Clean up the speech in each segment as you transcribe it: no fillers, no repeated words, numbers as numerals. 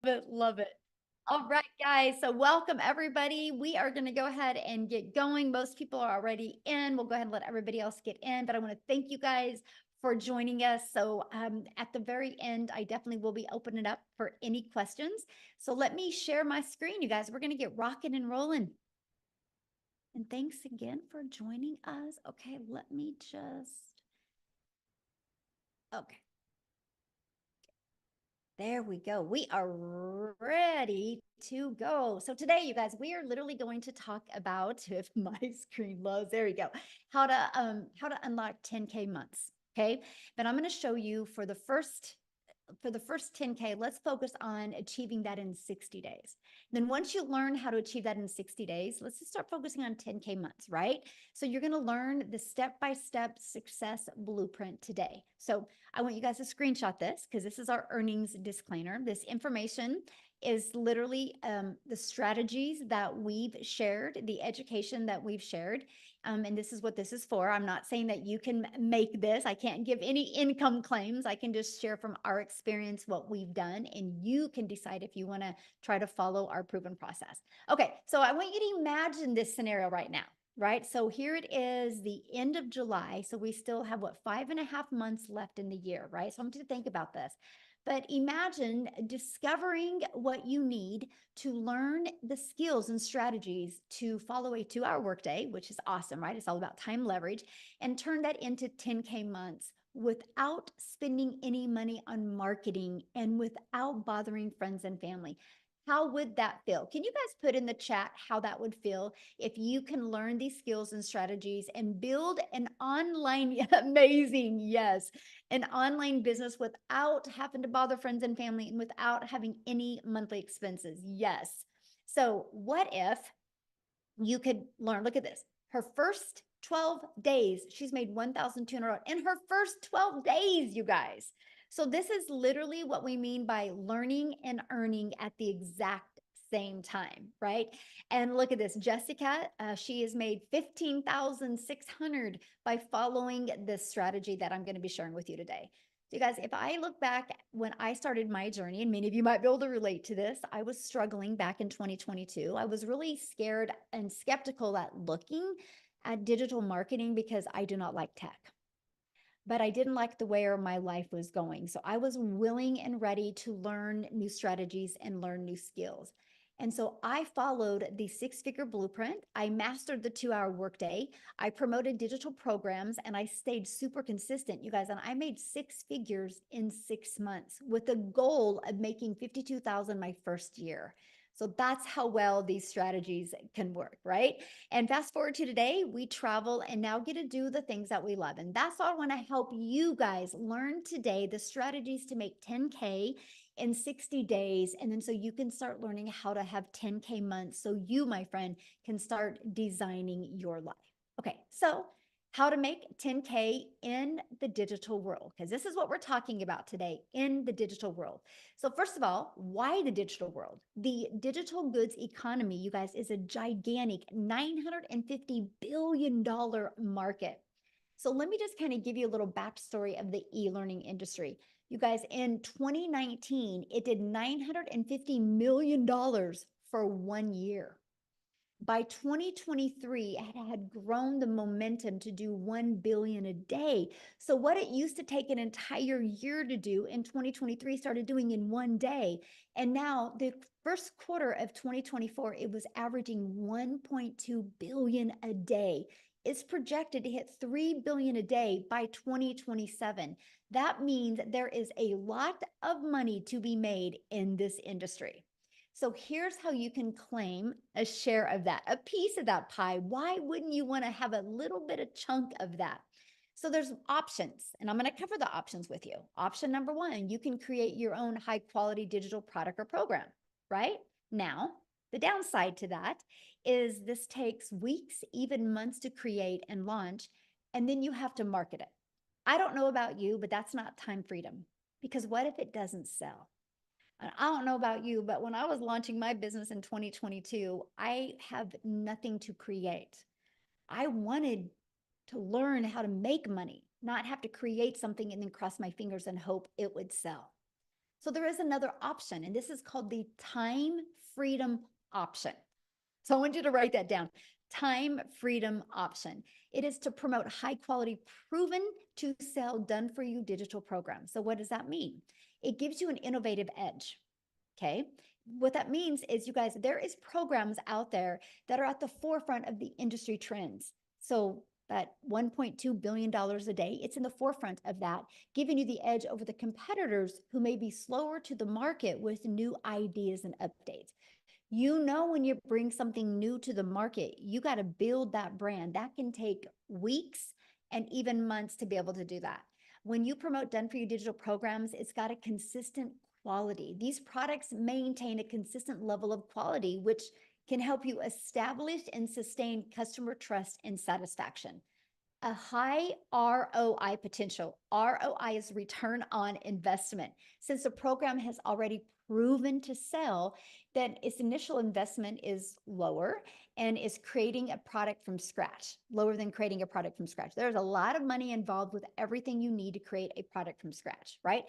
it. Love it. All right, guys. So welcome everybody. We are going to go ahead and get going. Most people are already in. We'll go ahead and let everybody else get in, but I want to thank you guys for joining us. So at the very end, I definitely will be opening up for any questions. So let me share my screen, you guys. We're going to get rocking and rolling. And thanks again for joining us. Okay, let me just, okay. There we go. We are ready to go. So today, you guys, we are literally going to talk about, if my screen loads, there we go, how to unlock 10K months. Okay. But I'm going to show you for the first 10K, let's focus on achieving that in 60 days. Then once you learn how to achieve that in 60 days, let's just start focusing on 10K months, right? So you're going to learn the step-by-step success blueprint today. So I want you guys to screenshot this because this is our earnings disclaimer. This information is literally the strategies that we've shared, the education that we've shared. And this is what this is for. I'm not saying that you can make this. I can't give any income claims. I can just share from our experience what we've done, and you can decide if you want to try to follow our proven process. Okay, so I want you to imagine this scenario right now, right? So here it is, the end of July. So we still have what, 5.5 months left in the year, right? So I want you to think about this. But imagine discovering what you need to learn the skills and strategies to follow a 2-hour workday, which is awesome, right? It's all about time leverage, and turn that into 10K months without spending any money on marketing and without bothering friends and family. How would that feel? Can you guys put in the chat how that would feel if you can learn these skills and strategies and build an online, amazing, yes, an online business without having to bother friends and family and without having any monthly expenses? Yes. So what if you could learn, look at this, her first 12 days, she's made $1,200 in her first 12 days, you guys. So this is literally what we mean by learning and earning at the exact same time, right? And look at this, Jessica, she has made 15,600 by following this strategy that I'm going to be sharing with you today. So you guys, if I look back when I started my journey, and many of you might be able to relate to this, I was struggling back in 2022. I was really scared and skeptical at looking at digital marketing because I do not like tech. But I didn't like the way my life was going. So I was willing and ready to learn new strategies and learn new skills. And so I followed the 6-figure blueprint. I mastered the 2-hour workday. I promoted digital programs and I stayed super consistent, you guys. And I made 6 figures in 6 months with the goal of making 52,000 my first year. So that's how well these strategies can work, right? And fast forward to today, we travel and now get to do the things that we love. And that's all I want to help you guys learn today, the strategies to make 10K in 60 days. And then so you can start learning how to have 10K months so you, my friend, can start designing your life. Okay, so how to make 10K in the digital world, because this is what we're talking about today, in the digital world. So first of all, why the digital world? The digital goods economy, you guys, is a gigantic $950 billion market. So let me just kind of give you a little backstory of the e-learning industry. You guys, in 2019, it did $950 million for 1 year. By 2023, it had grown the momentum to do 1 billion a day. So what it used to take an entire year to do in 2023 started doing in 1 day. And now the first quarter of 2024, it was averaging 1.2 billion a day. It's projected to hit 3 billion a day by 2027. That means there is a lot of money to be made in this industry. So here's how you can claim a share of that, a piece of that pie. Why wouldn't you want to have a little bit of chunk of that? So there's options, and I'm going to cover the options with you. Option number one, you can create your own high quality digital product or program, right? Now, the downside to that is this takes weeks, even months to create and launch, and then you have to market it. I don't know about you, but that's not time freedom, because what if it doesn't sell? I don't know about you, but when I was launching my business in 2022, I have nothing to create. I wanted to learn how to make money, not have to create something and then cross my fingers and hope it would sell. So there is another option, and this is called the time freedom option. So I want you to write that down. Time freedom option. It is to promote high quality, proven to sell, done for you digital programs. So what does that mean? It gives you an innovative edge. Okay. What that means is, you guys, there is programs out there that are at the forefront of the industry trends. So that $1.2 billion a day, it's in the forefront of that, giving you the edge over the competitors who may be slower to the market with new ideas and updates. You know, when you bring something new to the market, you got to build that brand. That can take weeks and even months to be able to do that. When you promote done for you digital programs, it's got a consistent quality. These products maintain a consistent level of quality, which can help you establish and sustain customer trust and satisfaction. A high ROI potential. ROI is return on investment. Since the program has already proven to sell, then its initial investment is lower and is creating a product from scratch, lower than creating a product from scratch. There's a lot of money involved with everything you need to create a product from scratch, right?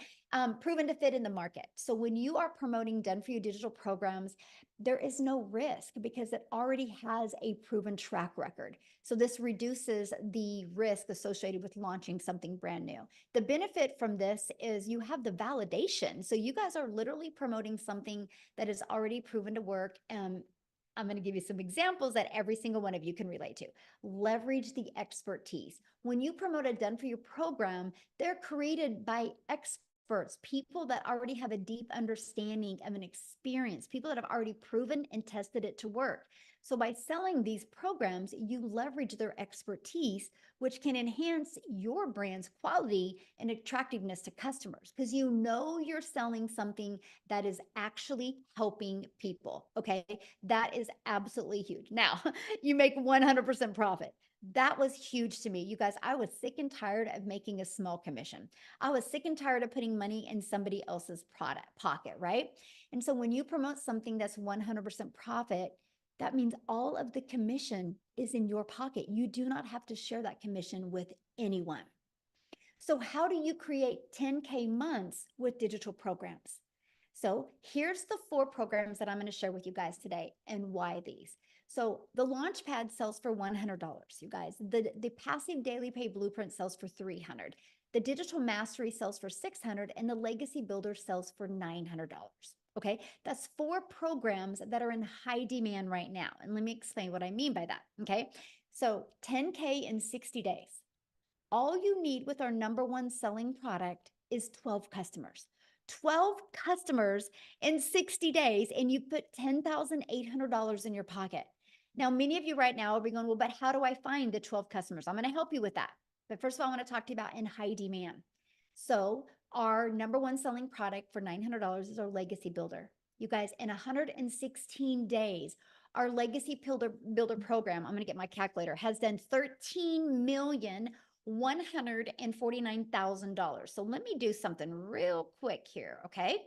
Proven to fit in the market. So when you are promoting done for you digital programs, there is no risk because it already has a proven track record. So this reduces the risk associated with launching something brand new. The benefit from this is you have the validation. So you guys are literally promoting something that is already proven to work. I'm going to give you some examples that every single one of you can relate to. Leverage the expertise. When you promote a done for you program, they're created by experts, people that already have a deep understanding of an experience, people that have already proven and tested it to work. So by selling these programs, you leverage their expertise, which can enhance your brand's quality and attractiveness to customers, because you know you're selling something that is actually helping people. Okay. That is absolutely huge. Now, you make 100% profit. That was huge to me. You guys, I was sick and tired of making a small commission. I was sick and tired of putting money in somebody else's product pocket, right? And so when you promote something that's 100% profit, that means all of the commission is in your pocket. You do not have to share that commission with anyone. So how do you create 10K months with digital programs? So here's the 4 programs that I'm going to share with you guys today and why these. So the Launchpad sells for $100, you guys. The Passive Daily Pay Blueprint sells for $300. The Digital Mastery sells for $600, and the Legacy Builder sells for $900. Okay, that's 4 programs that are in high demand right now. And let me explain what I mean by that. Okay, so 10K in 60 days. All you need with our #1 selling product is 12 customers. 12 customers in 60 days, and you put $10,800 in your pocket. Now, many of you right now are going, well, but how do I find the 12 customers? I'm going to help you with that. But first of all, I want to talk to you about in high demand. So our #1 selling product for $900 is our Legacy Builder. You guys, in 116 days, our Legacy Builder program, I'm going to get my calculator, has done $13,149,000. So let me do something real quick here, okay?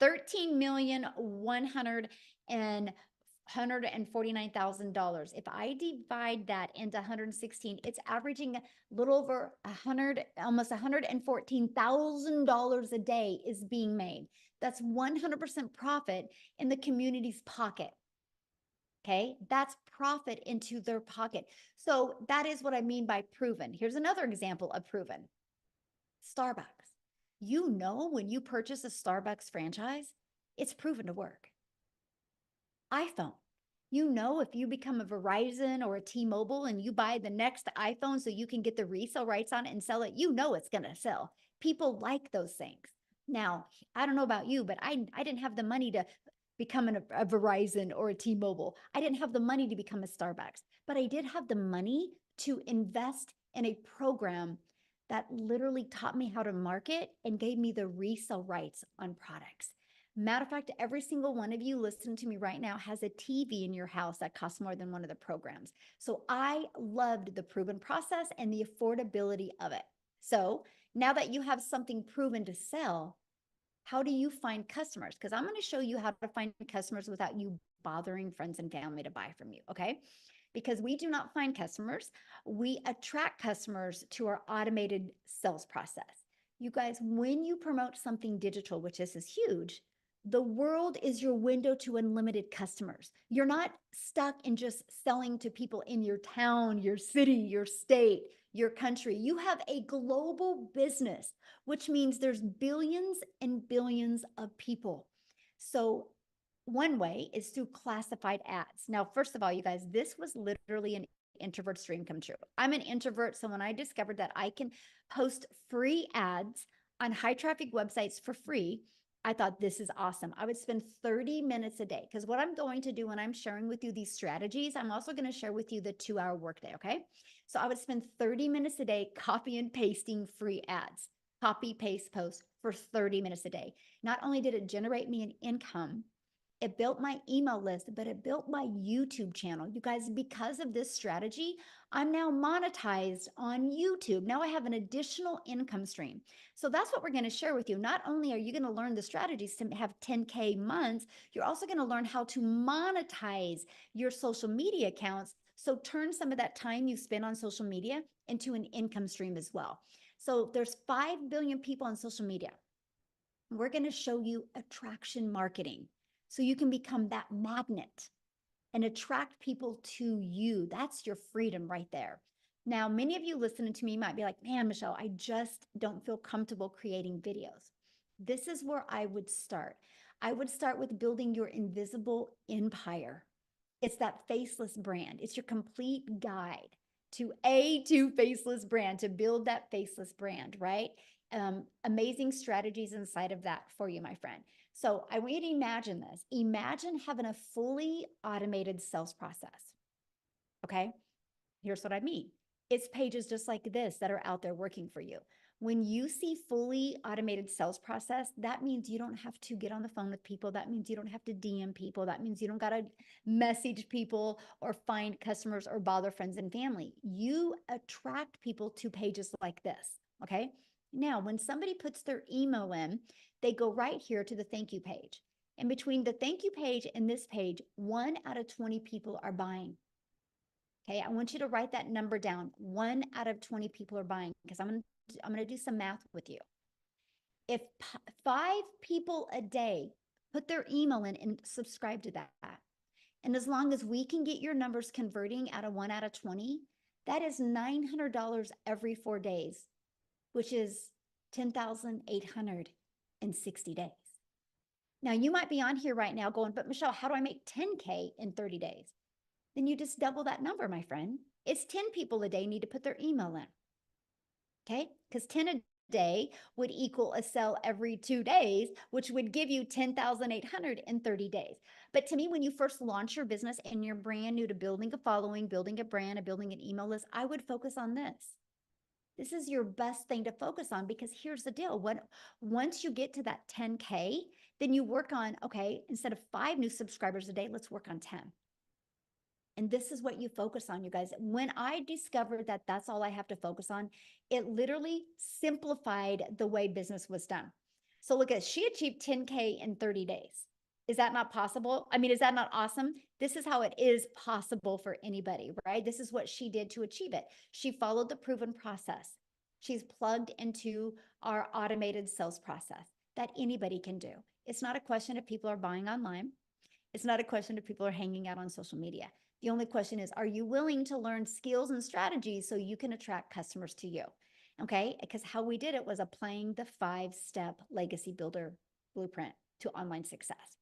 13,149,000. If I divide that into 116, it's averaging a little over 100, almost $114,000 a day is being made. That's 100% profit in the community's pocket. Okay, that's profit into their pocket. So that is what I mean by proven. Here's another example of proven. Starbucks. You know, when you purchase a Starbucks franchise, it's proven to work. iPhone. You know, if you become a Verizon or a T-Mobile and you buy the next iPhone so you can get the resale rights on it and sell it, you know it's going to sell. People like those things. Now, I don't know about you, but I didn't have the money to become a Verizon or a T-Mobile. I didn't have the money to become a Starbucks, but I did have the money to invest in a program that literally taught me how to market and gave me the resale rights on products. Matter of fact, every single one of you listening to me right now has a TV in your house that costs more than one of the programs. So I loved the proven process and the affordability of it. So now that you have something proven to sell, how do you find customers? Because I'm going to show you how to find customers without you bothering friends and family to buy from you, okay? Because we do not find customers. We attract customers to our automated sales process. You guys, when you promote something digital, which this is huge, the world is your window to unlimited customers. You're not stuck in just selling to people in your town, your city, your state, your country. You have a global business, which means there's billions and billions of people. So one way is through classified ads. Now, first of all, you guys, this was literally an introvert's dream come true. I'm an introvert, so when I discovered that I can post free ads on high traffic websites for free, I thought this is awesome. I would spend 30 minutes a day because what I'm going to do when I'm sharing with you these strategies, I'm also going to share with you the 2-hour workday. Okay. So I would spend 30 minutes a day copy and pasting free ads, copy, paste, post for 30 minutes a day. Not only did it generate me an income, it built my email list, but it built my YouTube channel. You guys, because of this strategy, I'm now monetized on YouTube. Now I have an additional income stream. So that's what we're going to share with you. Not only are you going to learn the strategies to have 10K months, you're also going to learn how to monetize your social media accounts. So turn some of that time you spend on social media into an income stream as well. So there's 5 billion people on social media. We're going to show you attraction marketing so you can become that magnet and attract people to you. That's your freedom right there. Now, many of you listening to me might be like, man, Michelle, I just don't feel comfortable creating videos. This is where I would start. I would start with building your invisible empire. It's that faceless brand. It's your complete guide to A2 faceless brand, to build that faceless brand, right? Amazing strategies inside of that for you, my friend. So I want you to imagine this. Imagine having a fully automated sales process. Okay. Here's what I mean. It's pages just like this that are out there working for you. When you see fully automated sales process, that means you don't have to get on the phone with people. That means you don't have to DM people. That means you don't got to message people or find customers or bother friends and family. You attract people to pages like this. Okay. Now, when somebody puts their email in, they go right here to the thank you page. And between the thank you page and this page, 1 out of 20 people are buying. Okay, I want you to write that number down. 1 out of 20 people are buying because I'm going to do some math with you. If 5 people a day put their email in and subscribe to that, and as long as we can get your numbers converting out of 1 out of 20, that is $900 every 4 days, which is 10,860 days. Now, you might be on here right now going, but Michelle, how do I make 10K in 30 days? Then you just double that number, my friend. It's 10 people a day need to put their email in. Okay? Because 10 a day would equal a sale every 2 days, which would give you 10,800 in 30 days. But to me, when you first launch your business and you're brand new to building a following, building a brand, and building an email list, I would focus on this. This is your best thing to focus on because here's the deal. Once you get to that 10K, then you work on, okay, instead of 5 new subscribers a day, let's work on 10. And this is what you focus on, you guys. When I discovered that that's all I have to focus on, it literally simplified the way business was done. So look at, she achieved 10K in 30 days. Is that not possible? I mean, is that not awesome? This is how it is possible for anybody, right? This is what she did to achieve it. She followed the proven process. She's plugged into our automated sales process that anybody can do. It's not a question if people are buying online. It's not a question if people are hanging out on social media. The only question is, are you willing to learn skills and strategies so you can attract customers to you? Okay, because how we did it was applying the 5-step legacy builder blueprint to online success.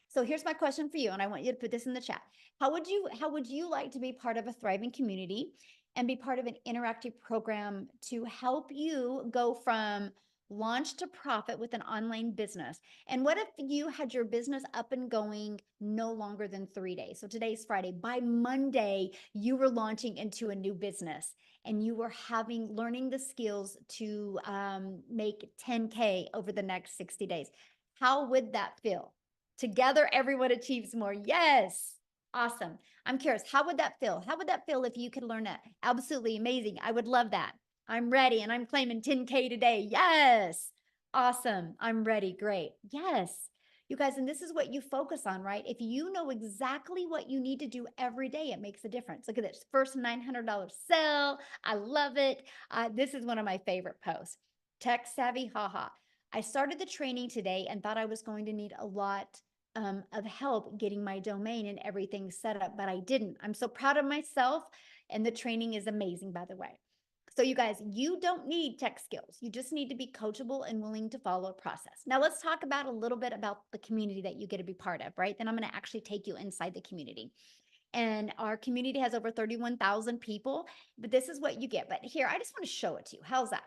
So here's my question for you, and I want you to put this in the chat. How would you like to be part of a thriving community and be part of an interactive program to help you go from launch to profit with an online business? And what if you had your business up and going no longer than 3 days? So today's Friday. By Monday, you were launching into a new business and you were learning the skills to make 10K over the next 60 days. How would that feel? Together, everyone achieves more. Yes. Awesome. I'm curious, how would that feel? How would that feel if you could learn that? Absolutely amazing. I would love that. I'm ready and I'm claiming 10K today. Yes. Awesome. I'm ready. Great. Yes. You guys, and this is what you focus on, right? If you know exactly what you need to do every day, it makes a difference. Look at this first $900 sale. I love it. This is one of my favorite posts. Tech savvy, haha. I started the training today and thought I was going to need a lot of help getting my domain and everything set up, but I didn't. I'm so proud of myself, and the training is amazing, by the way. So you guys, you don't need tech skills. You just need to be coachable and willing to follow a process. Now let's talk about a little bit about the community that you get to be part of, right? Then I'm going to actually take you inside the community. And our community has over 31,000 people, but this is what you get. But here, I just want to show it to you. How's that?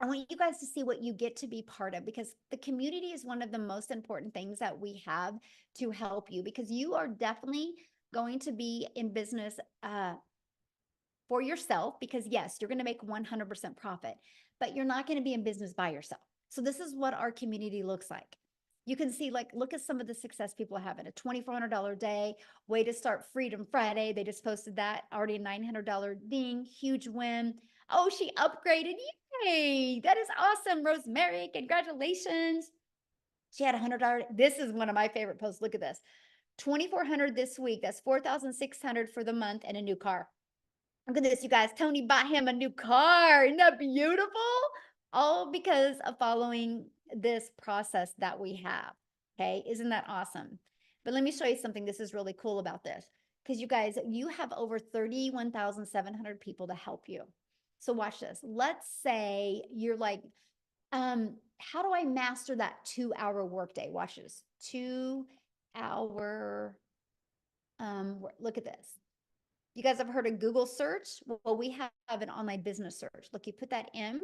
I want you guys to see what you get to be part of, because the community is one of the most important things that we have to help you, because you are definitely going to be in business for yourself, because yes, you're going to make 100% profit, but you're not going to be in business by yourself. So this is what our community looks like. You can see, like, look at some of the success people have in a $2,400 day, way to start Freedom Friday. They just posted that, already a $900 ding, huge win. Oh, she upgraded. Yay. That is awesome. Rosemary, congratulations. She had $100. This is one of my favorite posts. Look at this. 2,400 this week. That's 4,600 for the month, and a new car. Look at this, you guys. Tony bought him a new car. Isn't that beautiful? All because of following this process that we have. Okay, isn't that awesome? But let me show you something. This is really cool about this, because you guys, you have over 31,700 people to help you. So watch this. Let's say you're like, how do I master that 2-hour workday? Watch this. 2-hour, look at this. You guys have heard of Google search? Well, we have an online business search. Look, you put that in,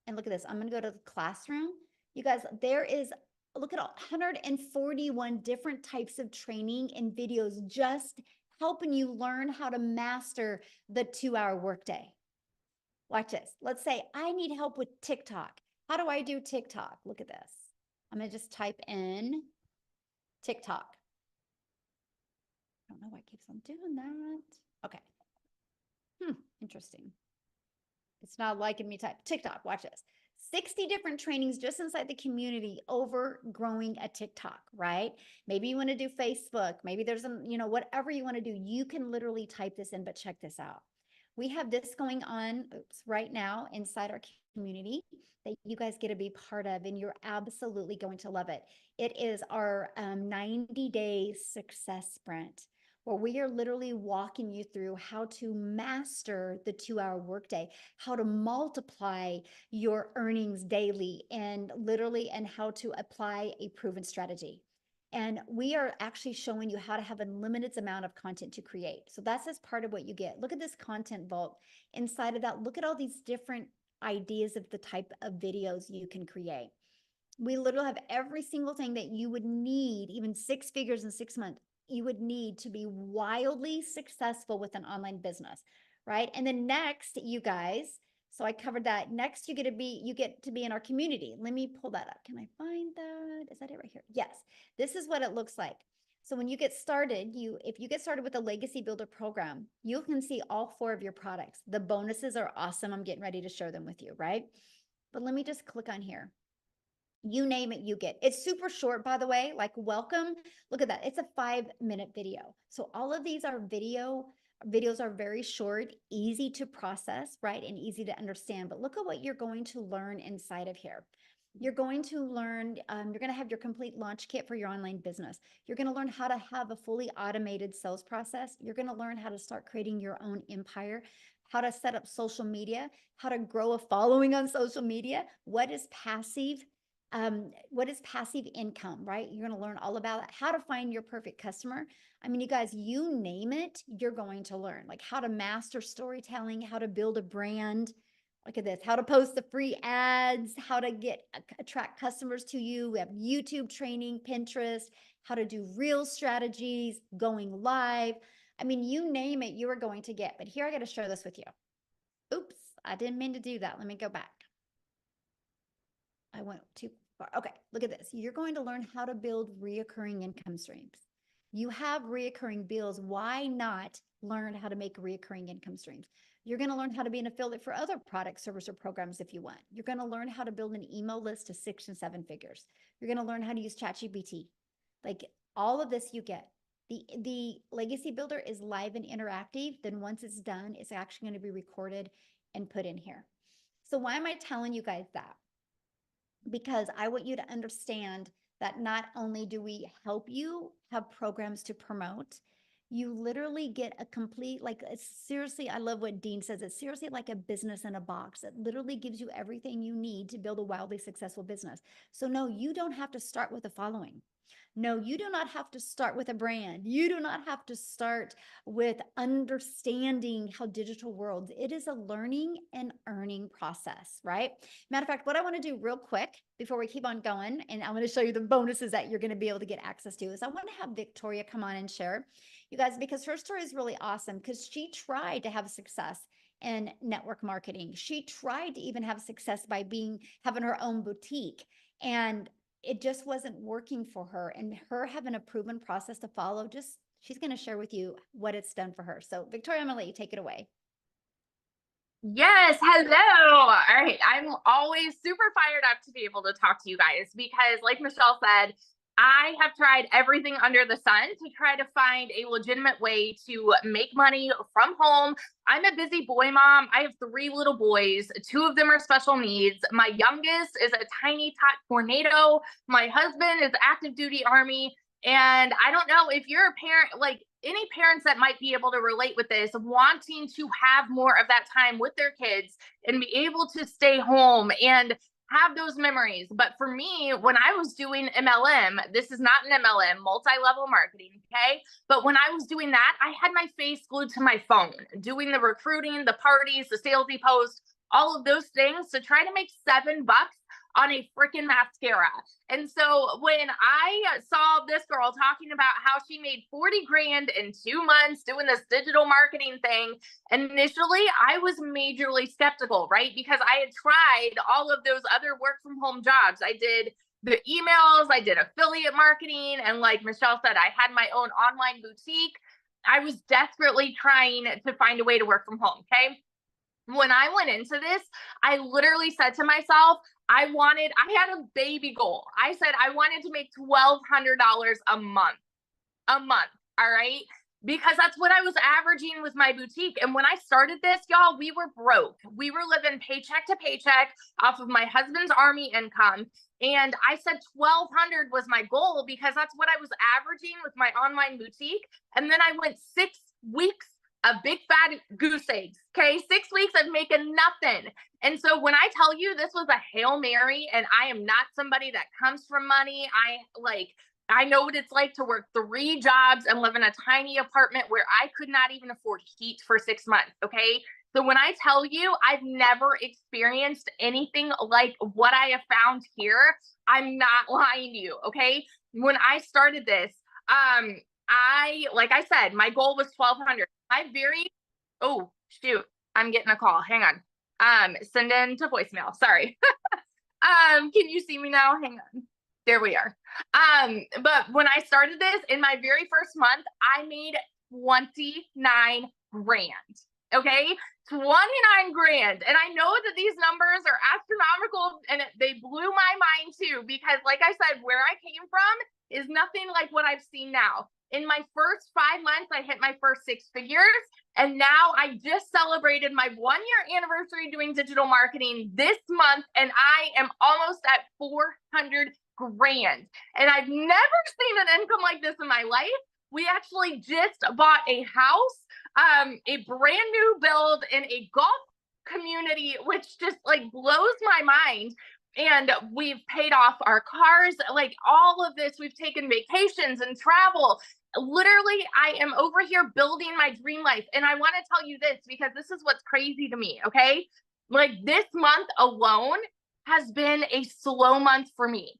and look at this. I'm going to go to the classroom. You guys, there is, look at 141 different types of training and videos just helping you learn how to master the 2-hour workday. Watch this. Let's say I need help with TikTok. How do I do TikTok? Look at this. I'm going to just type in TikTok. I don't know why it keeps on doing that. Okay. Interesting. It's not liking me type TikTok. Watch this. 60 different trainings just inside the community over growing a TikTok, right? Maybe you want to do Facebook. Maybe there's whatever you want to do. You can literally type this in, but check this out. We have this going on right now inside our community that you guys get to be part of, and you're absolutely going to love it. It is our 90-day success sprint, where we are literally walking you through how to master the 2-hour workday, how to multiply your earnings daily, and how to apply a proven strategy. And we are actually showing you how to have a limited amount of content to create. So that's as part of what you get. Look at this content vault. Inside of that, look at all these different ideas of the type of videos you can create. We literally have every single thing that you would need, even 6 figures in 6 months, you would need to be wildly successful with an online business, right? And then next, you guys, so I covered that. Next, you get to be in our community. Let me pull that up. Can I find that? Is that it right here? Yes. This is what it looks like. So when you get started, if you get started with the Legacy Builder program, you can see all 4 of your products. The bonuses are awesome. I'm getting ready to share them with you, right? But let me just click on here. You name it, you get. It's super short, by the way, like welcome. Look at that. It's a 5-minute video. So all of these are videos are very short, easy to process, right? And easy to understand. But look at what you're going to learn inside of here. You're going to learn, you're going to have your complete launch kit for your online business. You're going to learn how to have a fully automated sales process. You're going to learn how to start creating your own empire, how to set up social media, how to grow a following on social media. What is passive income, right? You're going to learn all about it, how to find your perfect customer. I mean, you guys, you name it, you're going to learn, like how to master storytelling, how to build a brand. Look at this, how to post the free ads, how to attract customers to you. We have YouTube training, Pinterest, how to do real strategies, going live. I mean, you name it, you are going to get. But here, I got to share this with you. Oops, I didn't mean to do that. Let me go back. I went too far. Okay, look at this. You're going to learn how to build reoccurring income streams. You have reoccurring bills. Why not learn how to make reoccurring income streams? You're going to learn how to be an affiliate for other products, service, or programs if you want. You're going to learn how to build an email list to 6 and 7 figures. You're going to learn how to use ChatGPT. Like all of this you get. The Legacy Builder is live and interactive. Then once it's done, it's actually going to be recorded and put in here. So why am I telling you guys that? Because I want you to understand that not only do we help you have programs to promote, you literally get a complete, like, it's seriously, I love what Dean says. It's seriously like a business in a box. It literally gives you everything you need to build a wildly successful business. So, no, you don't have to start with a following. No, you do not have to start with a brand. You do not have to start with understanding how digital worlds. It is a learning and earning process, right? Matter of fact, what I want to do real quick before we keep on going, and I'm going to show you the bonuses that you're going to be able to get access to, is I want to have Victoria come on and share, you guys, because her story is really awesome because she tried to have success in network marketing. She tried to even have success by having her own boutique. And it just wasn't working for her, and her having a proven process to follow, just she's going to share with you what it's done for her. So Victoria, I'm going to let you take it away. Yes, hello. All right. I'm always super fired up to be able to talk to you guys because, like Michelle said, I have tried everything under the sun to try to find a legitimate way to make money from home. I'm a busy boy mom. I have 3 little boys. 2 of them are special needs. My youngest is a tiny tot tornado. My husband is active duty Army. And I don't know if you're a parent, like any parents that might be able to relate with this, wanting to have more of that time with their kids and be able to stay home and have those memories. But for me, when I was doing MLM, this is not an MLM, multi-level marketing, okay? But when I was doing that, I had my face glued to my phone, doing the recruiting, the parties, the salesy posts, all of those things to try to make $7 on a freaking mascara. And so when I saw this girl talking about how she made 40 grand in 2 months doing this digital marketing thing, initially I was majorly skeptical, right? Because I had tried all of those other work from home jobs. I did the emails, I did affiliate marketing, and like Michelle said, I had my own online boutique. I was desperately trying to find a way to work from home, okay? When I went into this, I literally said to myself, I had a baby goal. I said I wanted to make $1,200 a month, all right? Because that's what I was averaging with my boutique. And when I started this, y'all, we were broke. We were living paycheck to paycheck off of my husband's Army income. And I said 1,200 was my goal because that's what I was averaging with my online boutique. And then I went 6 weeks of big fat goose eggs. Okay. 6 weeks of making nothing. And so when I tell you this was a Hail Mary, and I am not somebody that comes from money, I know what it's like to work 3 jobs and live in a tiny apartment where I could not even afford heat for 6 months. Okay. So when I tell you I've never experienced anything like what I have found here, I'm not lying to you. Okay. When I started this, like I said, my goal was 1,200. Oh, shoot, I'm getting a call. Hang on. Send in to voicemail. Sorry. Can you see me now? Hang on. There we are. But when I started this in my very first month, I made 29 grand. Okay. 29 grand. And I know that these numbers are astronomical, and they blew my mind too, because like I said, where I came from is nothing like what I've seen now. In my first 5 months, I hit my first 6 figures. And now I just celebrated my 1-year anniversary doing digital marketing this month, and I am almost at 400 grand. And I've never seen an income like this in my life. We actually just bought a house, a brand new build in a golf community, which just like blows my mind. And we've paid off our cars, like all of this. We've taken vacations and travel. Literally, I am over here building my dream life. And I want to tell you this because this is what's crazy to me. Okay. Like this month alone has been a slow month for me.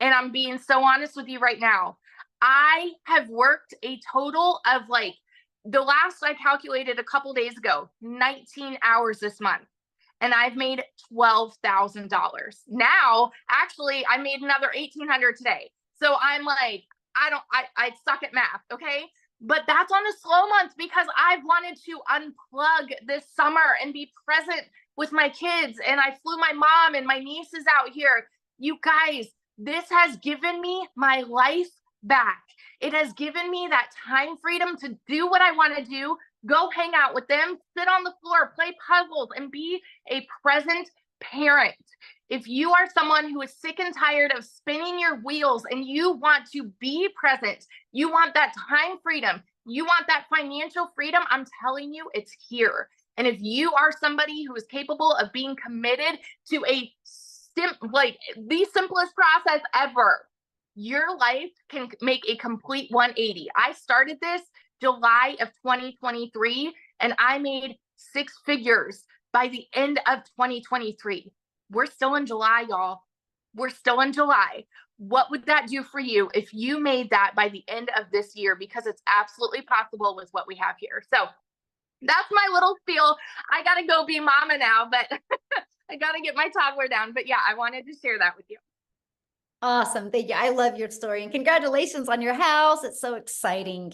And I'm being so honest with you right now. I have worked a total of the last I calculated a couple days ago, 19 hours this month. And I've made $12,000. Now, actually, I made another 1,800 today. So I'm like, I suck at math. Okay. But that's on a slow month because I've wanted to unplug this summer and be present with my kids. And I flew my mom and my nieces out here. You guys, this has given me my life back. It has given me that time freedom to do what I want to do Go hang out with them, sit on the floor, play puzzles, and be a present parent. If you are someone who is sick and tired of spinning your wheels and you want to be present, you want that time freedom, you want that financial freedom, I'm telling you, it's here. And if you are somebody who is capable of being committed to the simplest process ever, your life can make a complete 180. I started this July of 2023, and I made 6 figures by the end of 2023. We're still in July, y'all. We're still in July. What would that do for you if you made that by the end of this year? Because it's absolutely possible with what we have here. So that's my little spiel. I got to go be mama now, but I got to get my toddler down. But yeah, I wanted to share that with you. Awesome. Thank you. I love your story, and congratulations on your house. It's so exciting.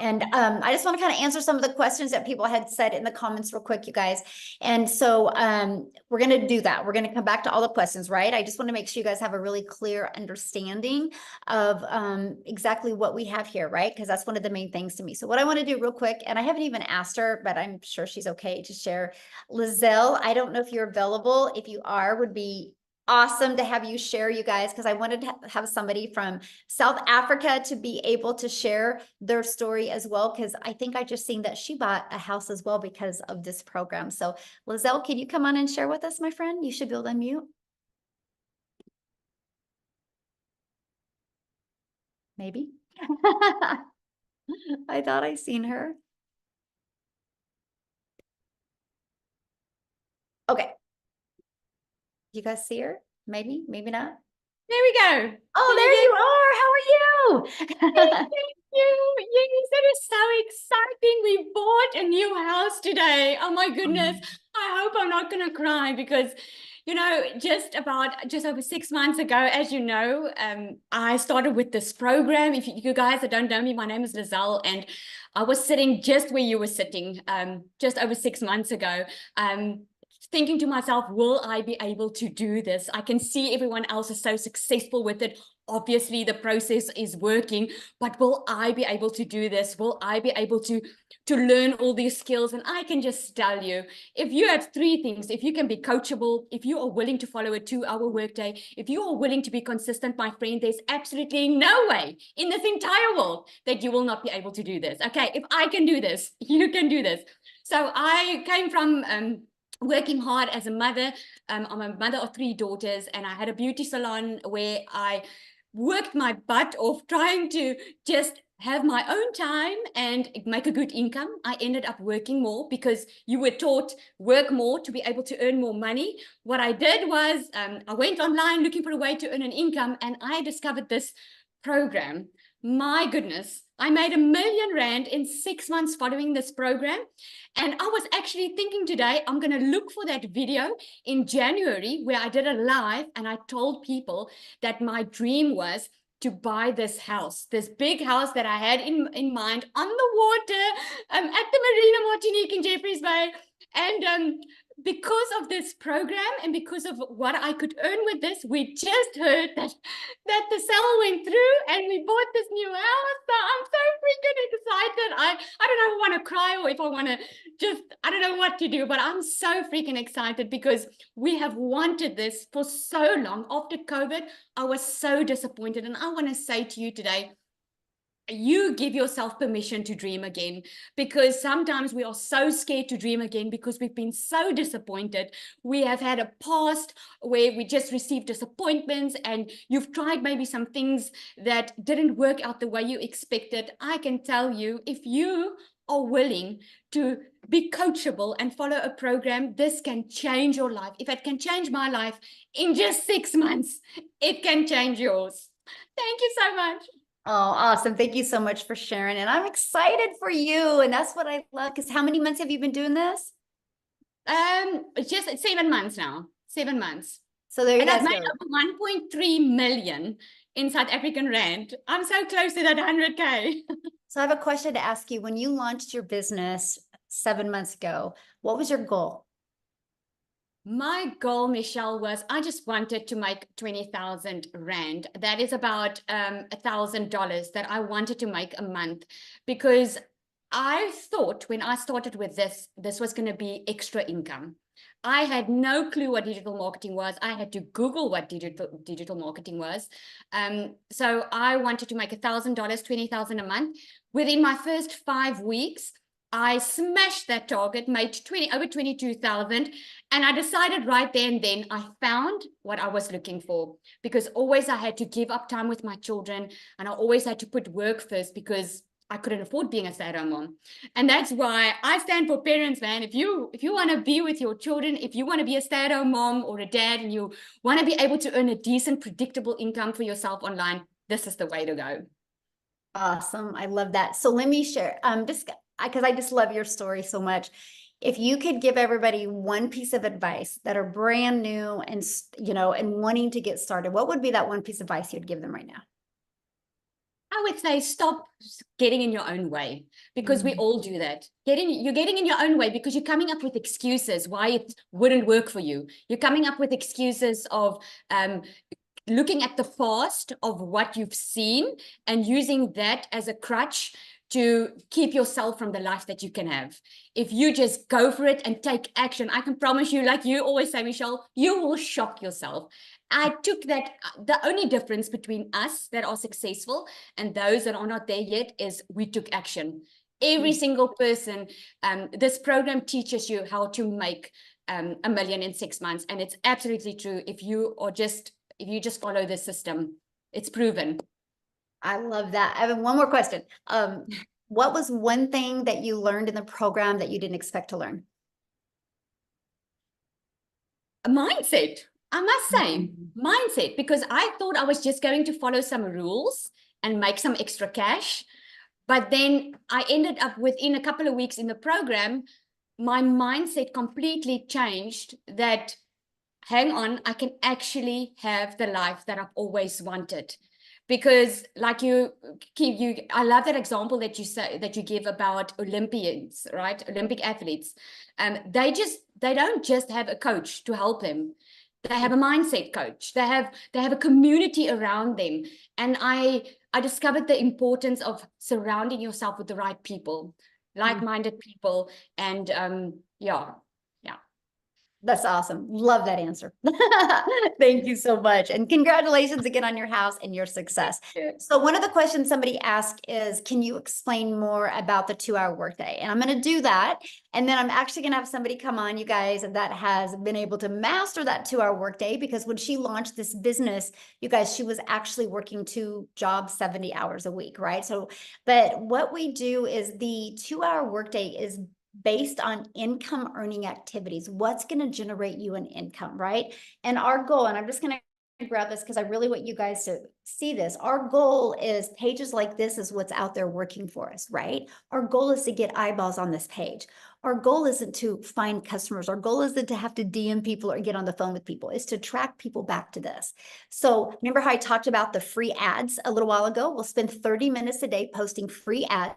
And I just want to kind of answer some of the questions that people had said in the comments real quick, you guys. And so we're going to do that. We're going to come back to all the questions, right? I just want to make sure you guys have a really clear understanding of exactly what we have here, right? Because that's one of the main things to me. So what I want to do real quick, and I haven't even asked her, but I'm sure she's okay to share. Lizelle, I don't know if you're available. If you are, would be awesome to have you share, you guys, because I wanted to have somebody from South Africa to be able to share their story as well, because I think I just seen that she bought a house as well because of this program. So Lizelle, can you come on and share with us, my friend? You should be able to unmute. Maybe. I thought I seen her. Okay. You guys see her? Maybe, maybe not. There we go. Oh, there you are. How are you? Thank you. Yes, it is so exciting. We bought a new house today. Oh my goodness. I hope I'm not going to cry because, you know, just over 6 months ago, as you know, I started with this program. If you guys that don't know me, my name is Lizelle, and I was sitting just where you were sitting just over 6 months ago. Thinking to myself, will I be able to do this? I can see everyone else is so successful with it. Obviously, the process is working, but will I be able to do this? Will I be able to learn all these skills? And I can just tell you, if you have 3 things, if you can be coachable, if you are willing to follow a 2-hour workday, if you are willing to be consistent, my friend, there's absolutely no way in this entire world that you will not be able to do this. Okay, if I can do this, you can do this. So I came from working hard as a mother. I'm a mother of 3 daughters, and I had a beauty salon where I worked my butt off trying to just have my own time and make a good income. I ended up working more because you were taught work more to be able to earn more money. What I did was I went online looking for a way to earn an income, and I discovered this program. My goodness, I made R1 million in 6 months following this program. And I was actually thinking today, I'm going to look for that video in January where I did a live and I told people that my dream was to buy this house, this big house that I had in mind on the water at the Marina Martinique in Jeffreys Bay. And because of this program and because of what I could earn with this, we just heard that the sale went through and we bought this new house. So I'm so freaking excited. I don't know if I want to cry or if I want to just, I don't know what to do, but I'm so freaking excited because we have wanted this for so long. After COVID, I was so disappointed. And I want to say to you today, you give yourself permission to dream again, because sometimes we are so scared to dream again because we've been so disappointed. We have had a past where we just received disappointments, and you've tried maybe some things that didn't work out the way you expected. I can tell you, if you are willing to be coachable and follow a program, this can change your life. If it can change my life in just 6 months, it can change yours. Thank you so much. Oh, awesome. Thank you so much for sharing. And I'm excited for you. And that's what I love. Because how many months have you been doing this? Just 7 months now. 7 months. So there you and guys I've made go. over 1.3 million in South African rand. I'm so close to that 100K. So I have a question to ask you. When you launched your business 7 months ago, what was your goal? My goal, Michelle, was I just wanted to make 20,000 rand. That is about $1,000 that I wanted to make a month, because I thought when I started with this was going to be extra income. I had no clue what digital marketing was. I had to Google what digital marketing was. So I wanted to make $1,000, $20,000 a month. Within my first 5 weeks, I smashed that target, made over 22,000. And I decided right there and then I found what I was looking for, because always I had to give up time with my children, and I always had to put work first because I couldn't afford being a stay-at-home mom. And that's why I stand for parents, man. If you want to be with your children, if you want to be a stay-at-home mom or a dad, and you want to be able to earn a decent, predictable income for yourself online, this is the way to go. Awesome. I love that. So let me share, just because I just love your story so much. If you could give everybody one piece of advice that are brand new and, and wanting to get started, what would be that one piece of advice you'd give them right now? I would say stop getting in your own way, because we all do that. You're getting in your own way because you're coming up with excuses why it wouldn't work for you. You're coming up with excuses of looking at the past of what you've seen and using that as a crutch to keep yourself from the life that you can have. If you just go for it and take action, I can promise you, like you always say, Michelle, you will shock yourself. I took that. The only difference between us that are successful and those that are not there yet is we took action. Every single person, this program teaches you how to make $1 million in 6 months. And it's absolutely true. If you just follow the system, it's proven. I love that. I have one more question. What was one thing that you learned in the program that you didn't expect to learn? A mindset. I must say, mindset, because I thought I was just going to follow some rules and make some extra cash. But then I ended up within a couple of weeks in the program, my mindset completely changed that, hang on, I can actually have the life that I've always wanted. Because like I love that example that you give about Olympians, right? Olympic athletes. They don't just have a coach to help them. They have a mindset coach. They have a community around them. And I discovered the importance of surrounding yourself with the right people, like-minded people. And yeah. That's awesome. Love that answer. Thank you so much. And congratulations again on your house and your success. So one of the questions somebody asked is, can you explain more about the 2-hour workday? And I'm going to do that. And then I'm actually going to have somebody come on, you guys, that has been able to master that 2-hour workday, because when she launched this business, you guys, she was actually working 2 jobs, 70 hours a week, right? So, but what we do is the 2-hour workday is based on income earning activities. What's going to generate you an income, right? And our goal, and I'm just going to grab this because I really want you guys to see this. Our goal is pages like this is what's out there working for us, right? Our goal is to get eyeballs on this page. Our goal isn't to find customers. Our goal isn't to have to DM people or get on the phone with people. It's to track people back to this. So remember how I talked about the free ads a little while ago? We'll spend 30 minutes a day posting free ads.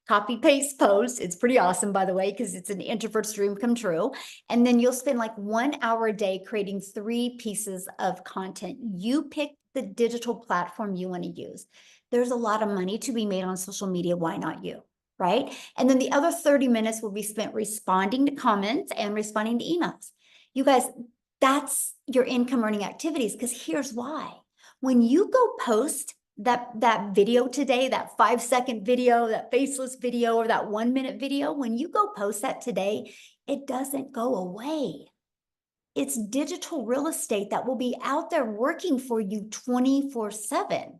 Copy paste post. It's pretty awesome, by the way, because it's an introvert's dream come true. And then you'll spend like 1 hour a day creating 3 pieces of content. You pick the digital platform you want to use. There's a lot of money to be made on social media. Why not you? Right? And then the other 30 minutes will be spent responding to comments and responding to emails. You guys, that's your income earning activities, because here's why. When you go post that video today, that 5-second video, that faceless video, or that 1-minute video, when you go post that today, it doesn't go away. It's digital real estate that will be out there working for you 24/7.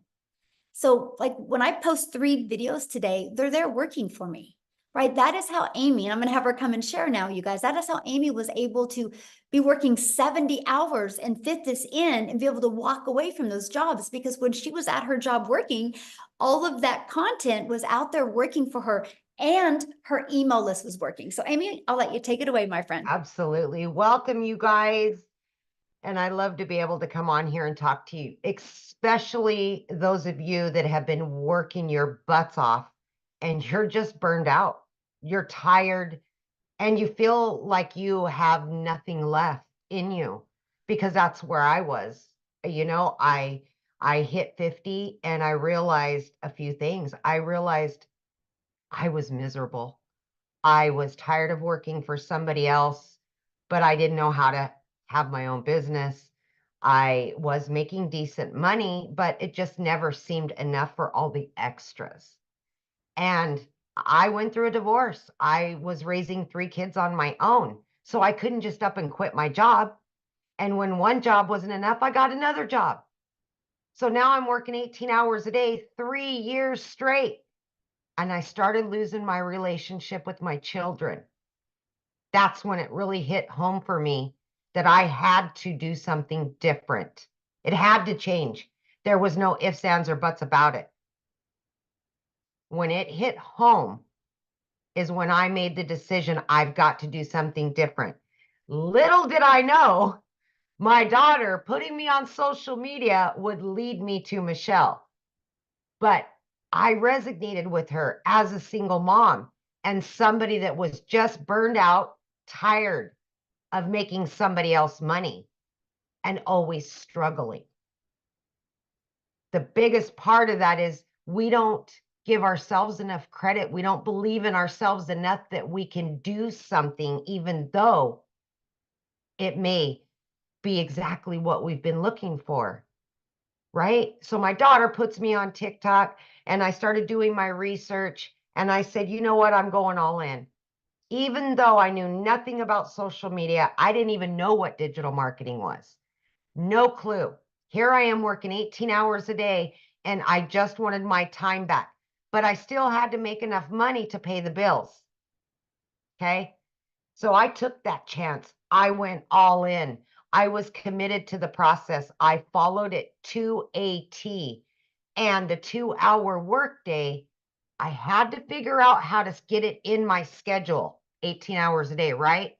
So like when I post 3 videos today, they're there working for me, right? That is how Amy, and I'm going to have her come and share now, you guys, that is how Amy was able to be working 70 hours and fit this in and be able to walk away from those jobs, because when she was at her job working, all of that content was out there working for her and her email list was working. So Amy, I'll let you take it away, my friend. Absolutely. Welcome, you guys. And I love to be able to come on here and talk to you, especially those of you that have been working your butts off and you're just burned out. You're tired and you feel like you have nothing left in you, because that's where I was. You know, I hit 50 and I realized a few things. I realized I was miserable. I was tired of working for somebody else, but I didn't know how to have my own business. I was making decent money, but it just never seemed enough for all the extras. And I went through a divorce. I was raising 3 kids on my own. So I couldn't just up and quit my job. And when one job wasn't enough, I got another job. So now I'm working 18 hours a day, 3 years straight. And I started losing my relationship with my children. That's when it really hit home for me that I had to do something different. It had to change. There was no ifs, ands, or buts about it. When it hit home is when I made the decision I've got to do something different. Little did I know my daughter putting me on social media would lead me to Michelle. But I resonated with her as a single mom and somebody that was just burned out, tired of making somebody else money and always struggling. The biggest part of that is we don't give ourselves enough credit. We don't believe in ourselves enough that we can do something, even though it may be exactly what we've been looking for, right? So my daughter puts me on TikTok and I started doing my research and I said, you know what? I'm going all in. Even though I knew nothing about social media, I didn't even know what digital marketing was. No clue. Here I am working 18 hours a day and I just wanted my time back, but I still had to make enough money to pay the bills. Okay. So I took that chance. I went all in. I was committed to the process. I followed it to a T. And the 2-hour workday, I had to figure out how to get it in my schedule, 18 hours a day, right?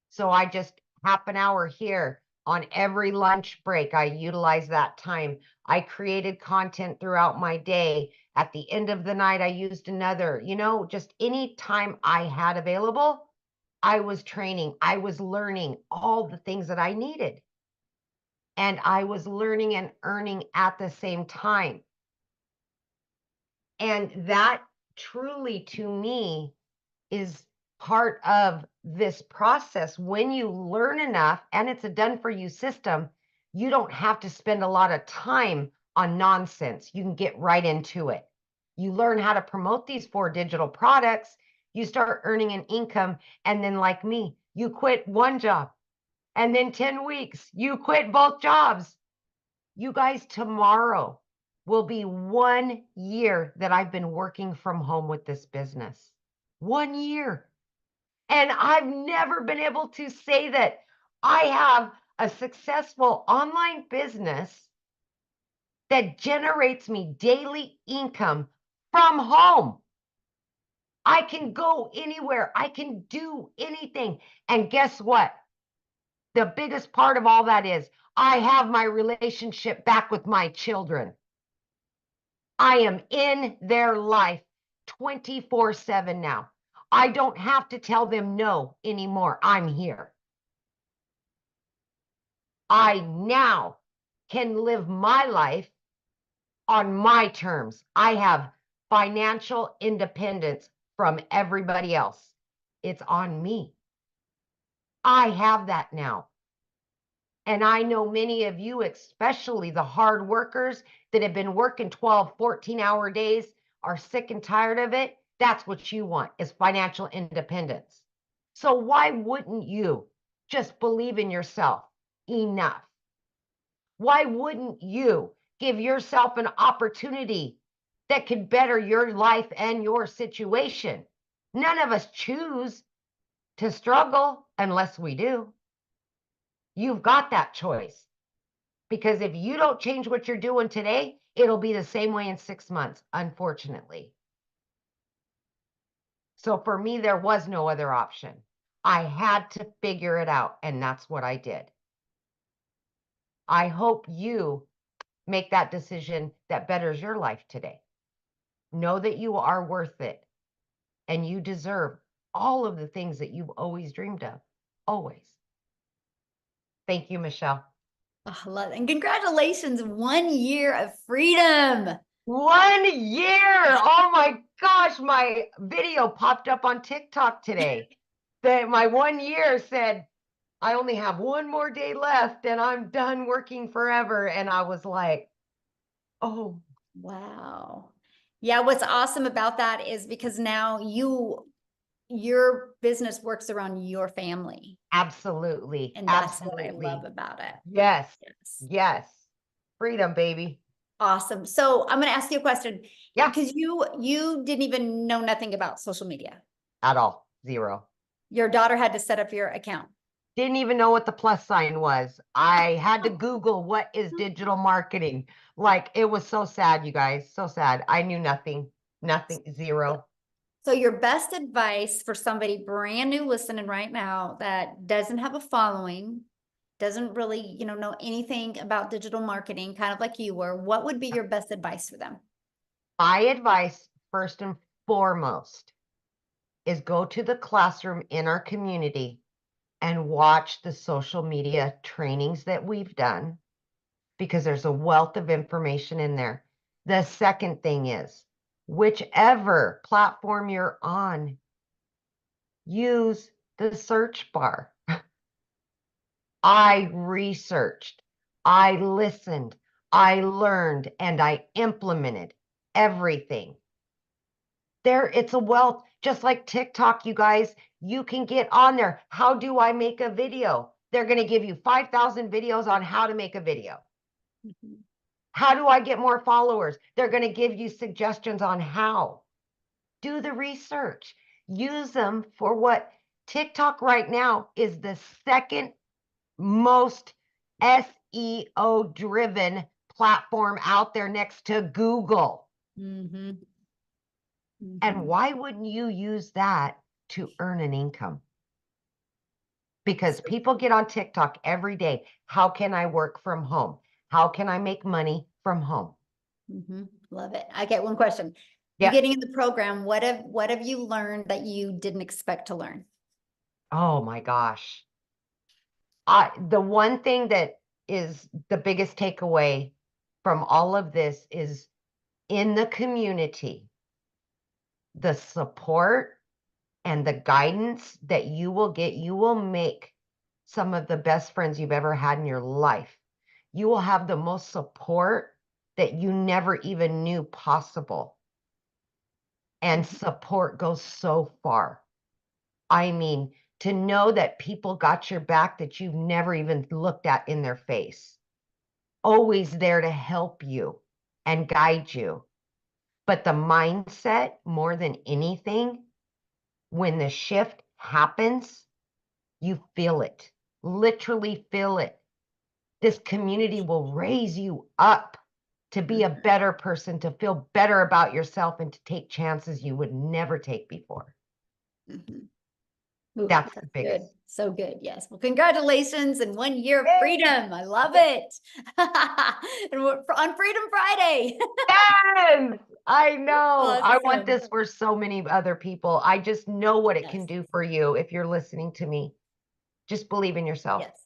So I just half an hour here on every lunch break. I utilize that time. I created content throughout my day. At the end of the night, I used another, just any time I had available, I was training. I was learning all the things that I needed. And I was learning and earning at the same time. And that truly, to me, is part of this process. When you learn enough and it's a done for you system, you don't have to spend a lot of time on nonsense. You can get right into it. You learn how to promote these 4 digital products, you start earning an income, and then like me, you quit one job and then 10 weeks you quit both jobs. You guys, tomorrow will be 1 year that I've been working from home with this business. 1 year. And I've never been able to say that I have a successful online business that generates me daily income from home. I can go anywhere. I can do anything. And guess what? The biggest part of all that is I have my relationship back with my children. I am in their life 24/7 now. I don't have to tell them no anymore. I'm here. I now can live my life on my terms. I have financial independence from everybody else. It's on me. I have that now. And I know many of you, especially the hard workers that have been working 12, 14-hour days, are sick and tired of it. That's what you want, is financial independence. So why wouldn't you just believe in yourself enough? Why wouldn't you give yourself an opportunity that could better your life and your situation? None of us choose to struggle unless we do. You've got that choice. Because if you don't change what you're doing today, it'll be the same way in 6 months, unfortunately. So for me, there was no other option. I had to figure it out, and that's what I did. I hope you make that decision that betters your life today. Know that you are worth it, and you deserve all of the things that you've always dreamed of, always. Thank you, Michelle. Oh, I love it. And congratulations, 1 year of freedom. 1 year. Oh my gosh. gosh, my video popped up on TikTok today. That my 1 year said, I only have one more day left and I'm done working forever. And I was like, oh, Wow. Yeah, what's awesome about that is because now your business works around your family. absolutely. And that's what I Absolutely. love about it. Yes. Yes. Yes. Freedom, baby. Awesome. So I'm going to ask you a question. Yeah. Because you didn't even know nothing about social media. At all. Zero. Your daughter had to set up your account. Didn't even know what the plus sign was. I had to Google what is digital marketing. Like, it was so sad, you guys. So sad. I knew nothing. Nothing. Zero. So your best advice for somebody brand new listening right now that doesn't have a following, doesn't really, know anything about digital marketing, kind of like you were, what would be your best advice for them? My advice, first and foremost, is go to the classroom in our community and watch the social media trainings that we've done, because there's a wealth of information in there. The second thing is, whichever platform you're on, use the search bar. I researched, I listened, I learned, and I implemented everything. It's a wealth, just like TikTok, you guys. You can get on there. How do I make a video? They're going to give you 5,000 videos on how to make a video. Mhm. How do I get more followers? They're going to give you suggestions on how. Do the research. Use them for what TikTok right now is the second most SEO driven platform out there next to Google. Mhm. And Mhm. why wouldn't you use that to earn an income? Because people get on TikTok every day. How can I work from home? How can I make money from home? Mhm. Love it. I get one question. You Yeah. getting in the program, what have you learned that you didn't expect to learn? Oh my gosh. The one thing that is the biggest takeaway from all of this is, in the community, the support and the guidance that you will get, you will make some of the best friends you've ever had in your life. You will have the most support that you never even knew possible. And support goes so far. I mean, to know that people got your back that you've never even looked at in their face, always there to help you and guide you. But the mindset, more than anything, when the shift happens, you feel it, literally feel it. This community will raise you up to be a better person, to feel better about yourself, and to take chances you would never take before. Mhm. Ooh, That's the that's biggest. good. So good. Yes. Well, congratulations and 1 year of Yay! freedom. I love it. And we're on Freedom Friday. Yes, I know. I want Awesome. this for so many other people. I just know what it can Yes. do for you if you're listening to me. Just believe in yourself. Yes.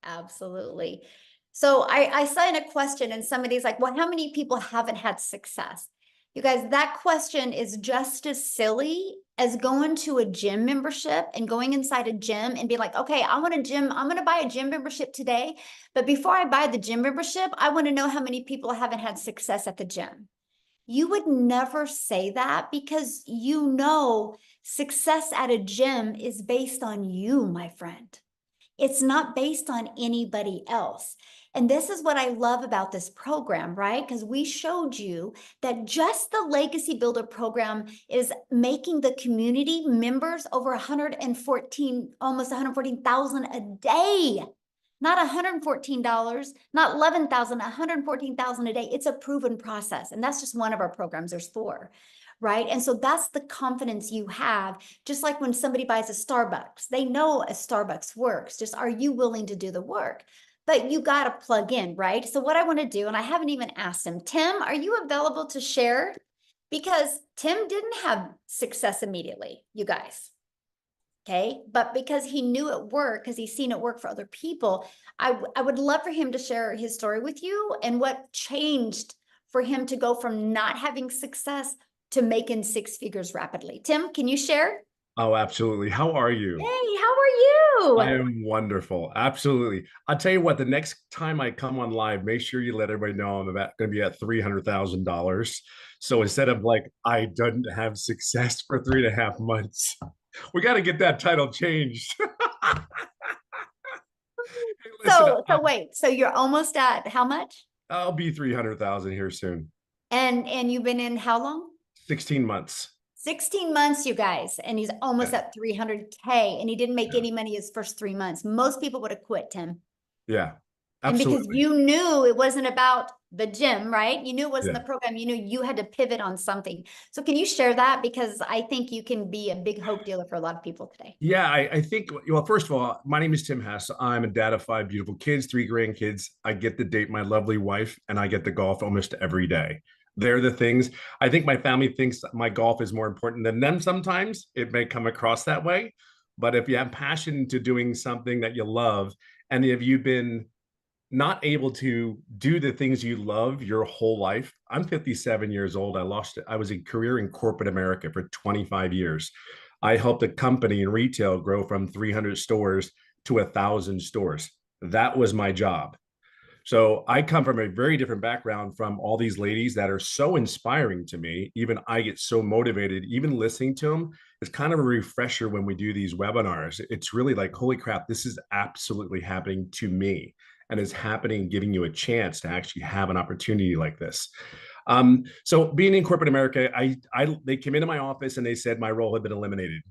Absolutely. So I saw in a question and somebody's like, well, how many people haven't had success? You guys, that question is just as silly as going to a gym membership and going inside a gym and be like, okay, I'm going to buy a gym membership today. But before I buy the gym membership, I want to know how many people haven't had success at the gym. You would never say that because success at a gym is based on you, my friend. It's not based on anybody else. And this is what I love about this program, right? Because we showed you that just the Legacy Builder program is making the community members over 114, almost 114,000 a day. Not $114, not 11,000, 114,000 a day. It's a proven process. And that's just one of our programs. There's 4. Right. And so that's the confidence you have. Just like when somebody buys a Starbucks, they know a Starbucks works. Just are you willing to do the work? But you got to plug in, right? So what I want to do, and I haven't even asked him, Tim, are you available to share? Because Tim didn't have success immediately, you guys. Okay. But because he knew it worked, because he's seen it work for other people, I would love for him to share his story with you and what changed for him to go from not having success to making six figures rapidly. Tim, can you share? Oh, absolutely. How are you? Hey, how are I you? am wonderful. Absolutely. I'll tell you what, the next time I come on live, make sure you let everybody know I'm going to be at $300,000. So instead of like, I didn't have success for 3.5 months, we got to get that title changed. Hey, listen, So wait, so you're almost at how much? I'll be 300,000 here soon. And you've been in how long? 16 months. 16 months, you guys, and he's almost Yeah. at 300K, and he didn't make Yeah. any money his first 3 months. Most people would have quit, Tim. Yeah, And because absolutely. you knew it wasn't about the gym, right? You knew it wasn't Yeah. the program. You knew you had to pivot on something. So can you share that? Because I think you can be a big hope dealer for a lot of people today. Yeah, I think, well, first of all, my name is Tim Hess. I'm a dad of 5 beautiful kids, 3 grandkids. I get to date my lovely wife, and I get to golf almost every day. They're the things. I think my family thinks my golf is more important than them sometimes. It may come across that way. But if you have passion to doing something that you love, and if you've been not able to do the things you love your whole life. I'm 57 years old. I was a career in corporate America for 25 years. I helped a company in retail grow from 300 stores to 1,000 stores. That was my job. So I come from a very different background from all these ladies that are so inspiring to me. Even I get so motivated, even listening to them. It's kind of a refresher when we do these webinars. It's really like, holy crap, this is absolutely happening to me. And it's happening, giving you a chance to actually have an opportunity like this. So being in corporate America, they came into my office and they said my role had been eliminated.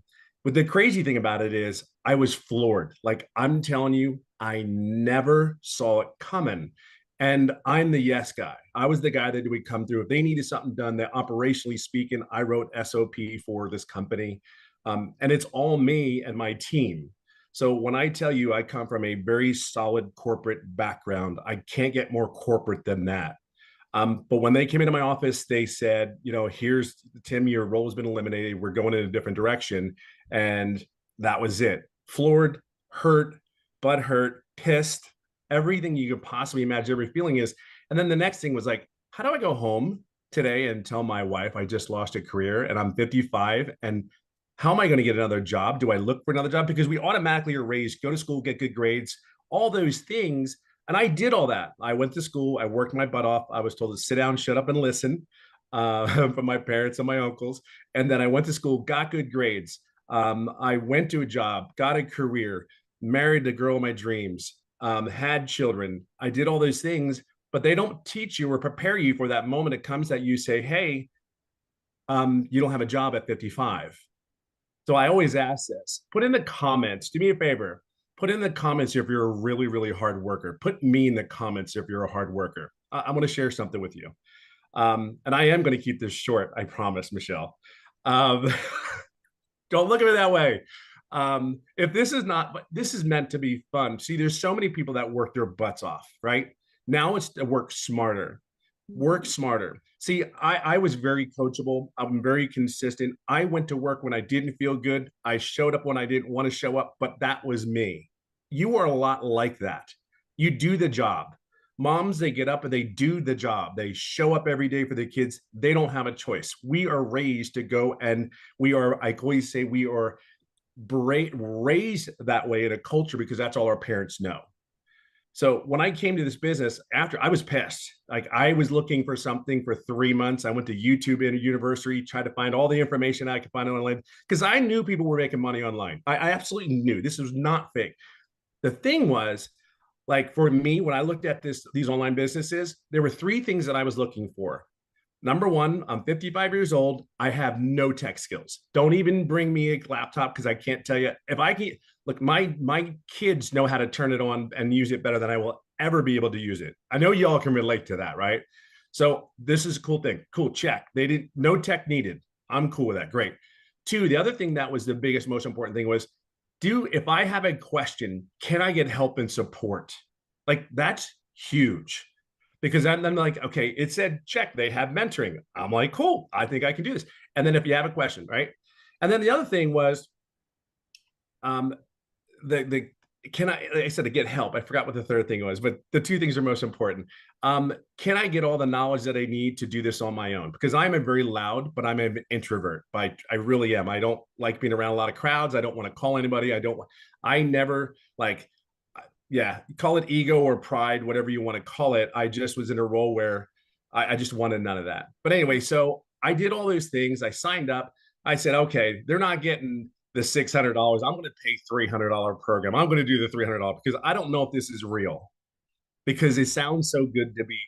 But the crazy thing about it is I was floored. Like, I'm telling you, I never saw it coming. And I'm the yes guy. I was the guy that would come through. If they needed something done, that operationally speaking, I wrote SOP for this company. And it's all me and my team. So when I tell you I come from a very solid corporate background, I can't get more corporate than that. But when they came into my office, they said, here's Tim, your role has been eliminated. We're going in a different direction. And that was it. Floored, hurt, butt hurt, pissed, everything you could possibly imagine, every feeling is. And then the next thing was like, how do I go home today and tell my wife I just lost a career and I'm 55? And how am I going to get another job? Do I look for another job? Because we automatically are raised, go to school, get good grades, all those things. And I did all that. I went to school. I worked my butt off. I was told to sit down, shut up, and listen from my parents and my uncles. And then I went to school, got good grades. I went to a job, got a career, married the girl of my dreams, had children. I did all those things, but they don't teach you or prepare you for that moment it comes that you say, hey, you don't have a job at 55. So I always ask this, put in the comments, do me a favor, put in the comments if you're a really, really hard worker. Put me in the comments if you're a hard worker. I'm going to share something with you. And I am going to keep this short, I promise, Michelle. Don't look at it that way. If this is not, but this is meant to be fun. See, there's so many people that work their butts off, right? Now it's to work smarter. Work smarter. See, I was very coachable. I'm very consistent. I went to work when I didn't feel good. I showed up when I didn't want to show up, but that was me. You are a lot like that. You do the job. Moms, they get up and they do the job. They show up every day for the kids. They don't have a choice. We are raised to go and I always say we are raised that way in a culture because that's all our parents know. So when I came to this business, after I was pissed, like I was looking for something for 3 months. I went to YouTube in a university, tried to find all the information I could find online because I knew people were making money online. I absolutely knew this was not fake. The thing was, like for me, when I looked at these online businesses, there were 3 things that I was looking for. Number one, I'm 55 years old. I have no tech skills. Don't even bring me a laptop because I can't tell you if I can. Look, my kids know how to turn it on and use it better than I will ever be able to use it. I know y'all can relate to that, right? So this is a cool thing. Cool, check. They didn't, no tech needed. I'm cool with that. Great. 2, the other thing that was the biggest, most important thing was, if I have a question, can I get help and support? Like that's huge. Because I'm like, okay, it said check, they have mentoring. I'm like, cool, I think I can do this. And then if you have a question, right? And then the other thing was, can I, like I said, to get help. I forgot what the third thing was, but the two things are most important. Can I get all the knowledge that I need to do this on my own? Because I'm a very loud, but I'm an introvert. I really am. I don't like being around a lot of crowds. I don't want to call anybody. I never like, yeah, call it ego or pride, whatever you want to call it. I just was in a role where I just wanted none of that. But anyway, so I did all those things. I signed up. I said, okay, they're not getting the $600. I'm going to pay $300 program. I'm going to do the $300 because I don't know if this is real, because it sounds so good to be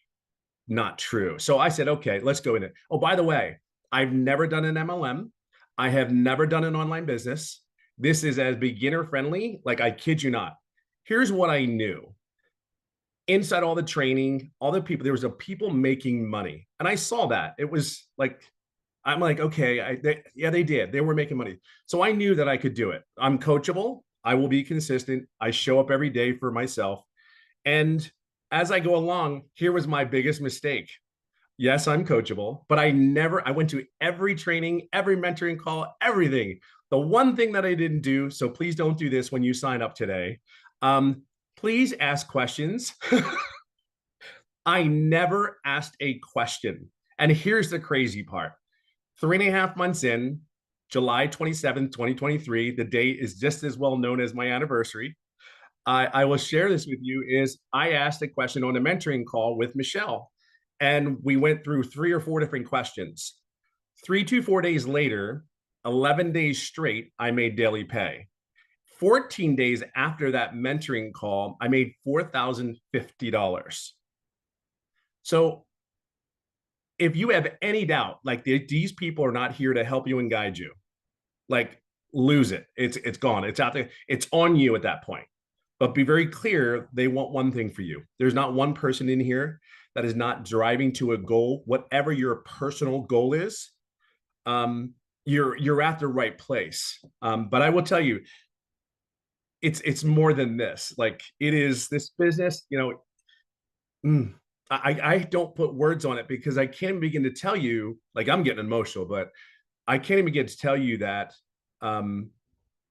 not true. So I said, okay, let's go in it. Oh, by the way, I've never done an MLM. I have never done an online business. This is as beginner friendly. Like, I kid you not. Here's what I knew. Inside all the training, all the people, there was a people making money. And I saw that. It was like, I'm like, okay, they did. They were making money. So I knew that I could do it. I'm coachable. I will be consistent. I show up every day for myself. And as I go along, here was my biggest mistake. Yes, I'm coachable, but I went to every training, every mentoring call, everything. The one thing that I didn't do, so please don't do this when you sign up today. Please ask questions. I never asked a question. And here's the crazy part. 3.5 months in, July 27th, 2023, the date is just as well known as my anniversary. I will share this with you. Is I asked a question on a mentoring call with Michelle, and we went through 3 or 4 different questions. 3 to 4 days later, 11 days straight, I made daily pay. 14 days after that mentoring call, I made $4,050. So if you have any doubt, like these people are not here to help you and guide you, like, lose it. It's gone. It's out there. It's on you at that point. But be very clear, they want one thing for you. There's not one person in here that is not driving to a goal, whatever your personal goal is. You're at the right place. But I will tell you, it's more than this. Like, it is this business, I don't put words on it because I can't begin to tell you, like, I'm getting emotional, but I can't even begin to tell you that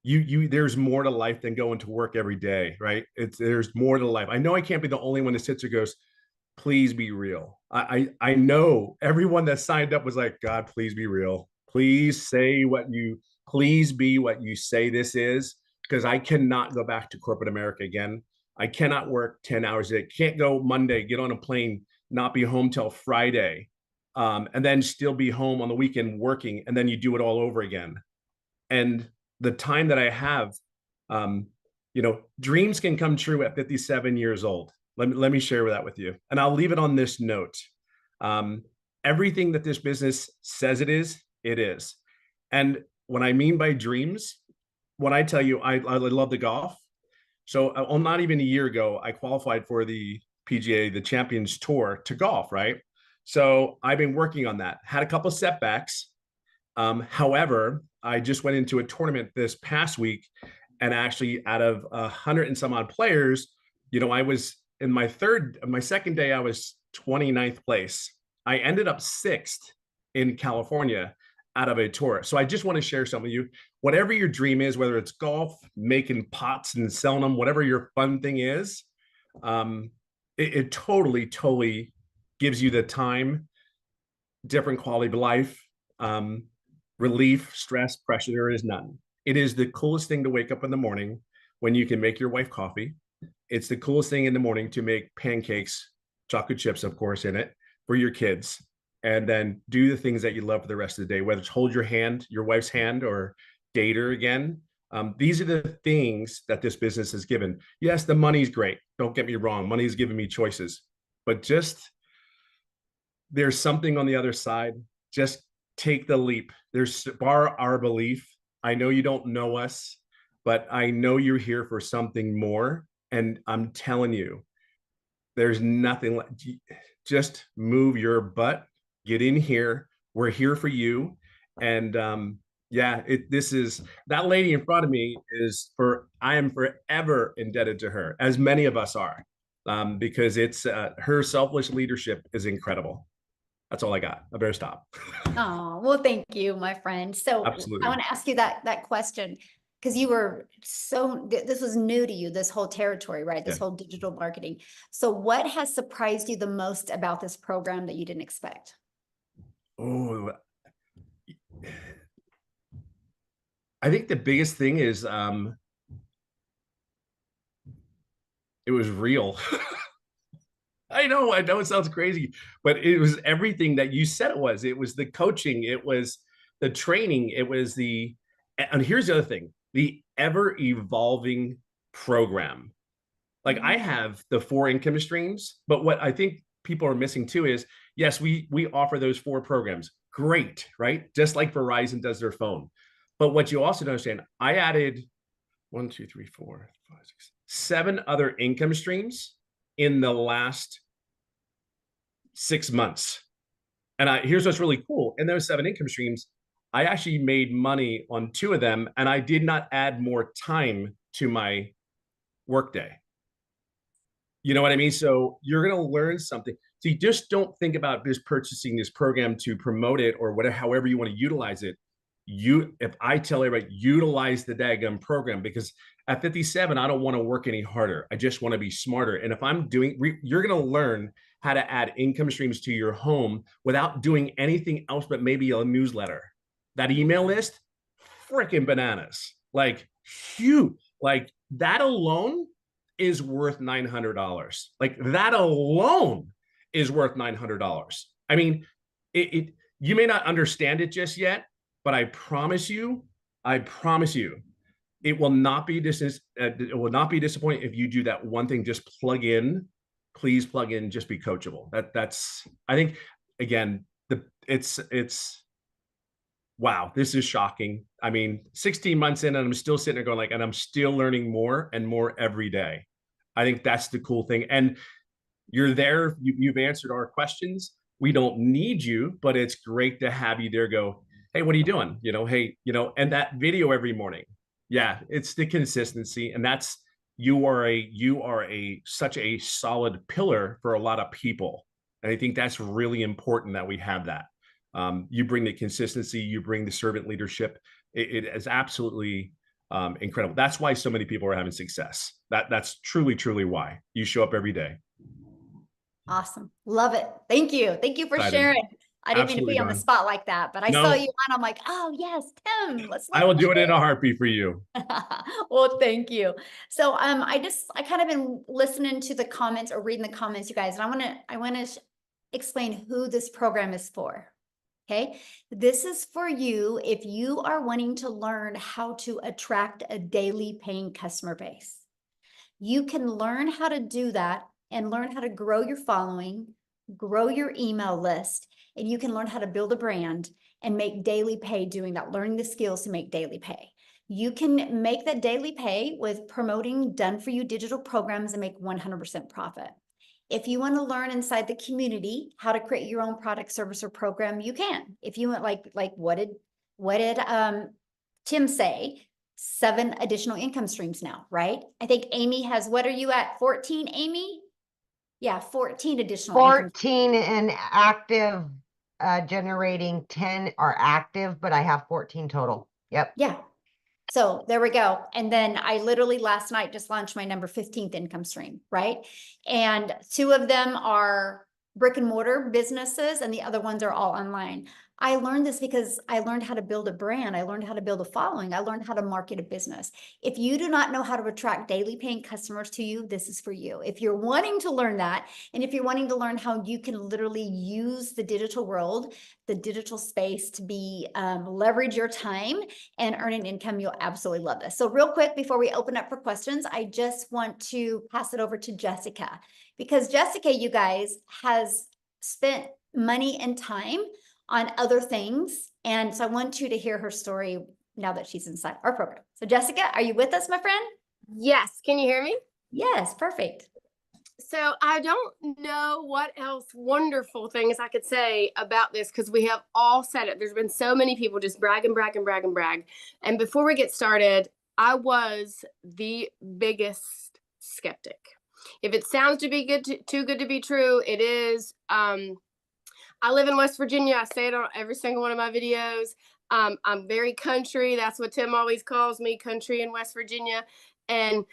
there's more to life than going to work every day, right? There's more to life. I know I can't be the only one that sits or goes, please be real. I know everyone that signed up was like, God, please be real. Please be what you say this is, because I cannot go back to corporate America again. I cannot work 10 hours a day. Can't go Monday, get on a plane, not be home till Friday, and then still be home on the weekend working, and then you do it all over again. And the time that I have, dreams can come true at 57 years old. Let me share that with you. And I'll leave it on this note. Everything that this business says it is. And what I mean by dreams, when I tell you, I love the golf. So not even a year ago, I qualified for the PGA, the Champions Tour, to golf, right? So I've been working on that. Had a couple of setbacks. However, I just went into a tournament this past week, and actually, out of 100 and some odd players, I was in my second day, I was 29th place. I ended up 6th in California out of a tour. So I just want to share something with you. Whatever your dream is, whether it's golf, making pots and selling them, whatever your fun thing is, it totally gives you the time, different quality of life, relief, stress, pressure. There is none. It is the coolest thing to wake up in the morning when you can make your wife coffee. It's the coolest thing in the morning to make pancakes, chocolate chips, of course, in it for your kids, and then do the things that you love for the rest of the day, whether it's hold your wife's hand, or date her again. These are the things that this business has given. Yes, the money's great. Don't get me wrong. Money's given me choices, but there's something on the other side. Just take the leap. There's our belief. I know you don't know us, but I know you're here for something more. And I'm telling you, there's nothing like, just move your butt, get in here. We're here for you. And this is, that lady in front of me I am forever indebted to her, as many of us are, because it's her selfless leadership is incredible. That's all I got. I better stop. Oh, well, thank you, my friend. So Absolutely. I want to ask you that question, because you were this was new to you, this whole territory, right? This Yeah. whole digital marketing. So what has surprised you the most about this program that you didn't expect? Oh, I think the biggest thing is it was real. I know it sounds crazy, but it was everything that you said it was. It was the coaching, it was the training, it was and here's the other thing, the ever evolving program. Like I have the 4 income streams, but what I think people are missing too is, yes, we offer those 4 programs. Great, right? Just like Verizon does their phone. But what you also don't understand, I added 1, 2, 3, 4, 5, 6, 7 other income streams in the last 6 months. And here's what's really cool. In those 7 income streams, I actually made money on 2 of them, and I did not add more time to my workday. You know what I mean? So you're going to learn something. So you just don't think about just purchasing this program to promote it or whatever, however you want to utilize it. If I tell everybody, utilize the daggum program, because at 57, I don't want to work any harder. I just want to be smarter. And if I'm you're going to learn how to add income streams to your home without doing anything else but maybe a newsletter. That email list, freaking bananas. Like huge. Like that alone is worth $900. Like that alone is worth $900. I mean, you may not understand it just yet, but I promise you, it will not be it will not be disappointing if you do that one thing. Just plug in, please plug in. Just be coachable. That's I think again it's wow, this is shocking. I mean, 16 months in, and I'm still sitting there going like, and I'm still learning more and more every day. I think that's the cool thing. And you're there. You've answered our questions. We don't need you, but it's great to have you there. Go, hey, what are you doing? Hey, and that video every morning. Yeah, it's the consistency, and that's you are such a solid pillar for a lot of people, and I think that's really important that we have that. You bring the consistency, you bring the servant leadership. It is absolutely incredible. That's why so many people are having success. That's truly why. You show up every day. Awesome. Love it. Thank you. Thank you for sharing. I didn't mean to be on the spot like that, but I saw you and I'm like, oh yes, Tim, let's I will do it in a heartbeat for you. Well, thank you. So I kind of been listening to the comments or reading the comments, you guys, and I want to explain who this program is for. Okay. This is for you if you are wanting to learn how to attract a daily paying customer base. You can learn how to do that and learn how to grow your following, grow your email list, and you can learn how to build a brand and make daily pay doing that, learning the skills to make daily pay. You can make that daily pay with promoting done for you digital programs and make 100% profit. If you want to learn inside the community how to create your own product, service, or program, you can. If you want, like what did Tim say? 7 additional income streams now, right? I think Amy has, what are you at? 14, Amy? Yeah, 14 additional. 14 and active, generating 10 are active, but I have 14 total. Yep. Yeah. So there we go. And then I literally last night just launched my number 15th income stream, right? And 2 of them are brick and mortar businesses and the other ones are all online. I learned this because I learned how to build a brand. I learned how to build a following. I learned how to market a business. If you do not know how to attract daily paying customers to you, this is for you. If you're wanting to learn that, and if you're wanting to learn how you can literally use the digital world, the digital space to be leverage your time and earn an income, you'll absolutely love this. So real quick, before we open up for questions, I just want to pass it over to Jessica, because Jessica, you guys, has spent money and time on other things. And so I want you to hear her story now that she's inside our program. So Jessica, are you with us, my friend? Yes. Can you hear me? Yes, perfect. So I don't know what else wonderful things I could say about this, because we have all said it. There's been so many people just brag. And before we get started, I was the biggest skeptic. If it sounds to be too good to be true, it is. I live in West Virginia. I say it on every single one of my videos. I'm very country. That's what Tim always calls me, country in West Virginia. And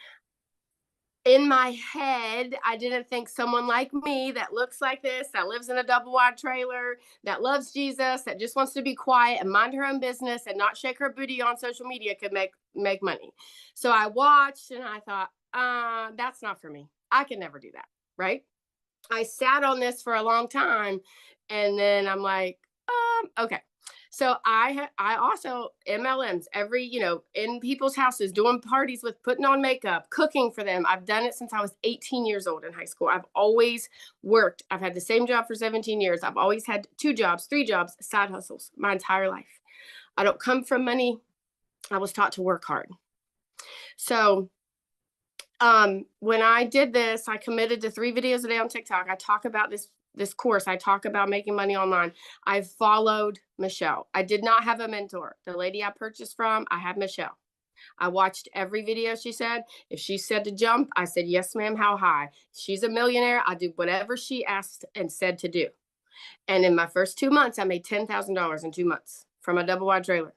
in my head, I didn't think someone like me that looks like this, that lives in a double wide trailer, that loves Jesus, that just wants to be quiet and mind her own business and not shake her booty on social media could make money. So I watched and I thought, that's not for me. I can never do that. Right. I sat on this for a long time and then I'm like, okay. So I also MLMs every, in people's houses, doing parties with putting on makeup, cooking for them. I've done it since I was 18 years old in high school. I've always worked. I've had the same job for 17 years. I've always had 2 jobs, 3 jobs, side hustles my entire life. I don't come from money. I was taught to work hard. So when I did this, I committed to 3 videos a day on TikTok. I talk about this course. I talk about making money online. I followed Michelle. I did not have a mentor. The lady I purchased from, I had Michelle. I watched every video she said. If she said to jump, I said, yes, ma'am, how high? She's a millionaire. I do whatever she asked and said to do. And in my first 2 months, I made $10,000 in 2 months from a double wide trailer.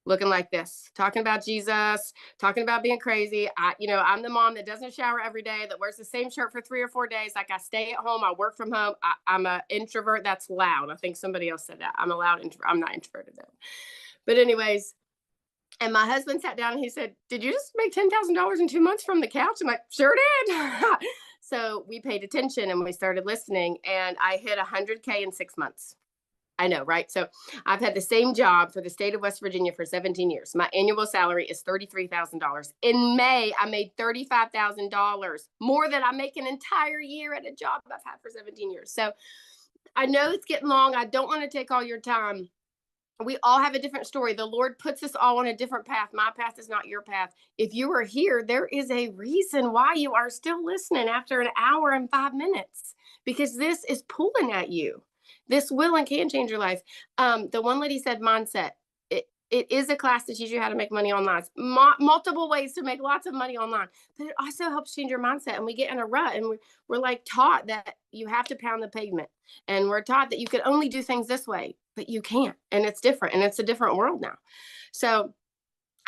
Looking like this, talking about Jesus, talking about being crazy. I'm the mom that doesn't shower every day, that wears the same shirt for 3 or 4 days. Like I stay at home, I work from home. I'm an introvert. That's loud. I think somebody else said that. I'm a loud introvert. I'm not introverted though. But anyways, and my husband sat down and he said, did you just make $10,000 in 2 months from the couch? I'm like, sure did. So we paid attention and we started listening and I hit 100K in 6 months. I know, right? So I've had the same job for the state of West Virginia for 17 years. My annual salary is $33,000. In May, I made $35,000, more than I make an entire year at a job I've had for 17 years. So I know it's getting long. I don't want to take all your time. We all have a different story. The Lord puts us all on a different path. My path is not your path. If you are here, there is a reason why you are still listening after an hour and 5 minutes, because this is pulling at you. This will and can change your life. The one lady said mindset. It is a class to teach you how to make money online. Multiple ways to make lots of money online. But it also helps change your mindset. And we get in a rut and we're like taught that you have to pound the pavement. And we're taught that you can only do things this way, but you can't. And it's different. And it's a different world now. So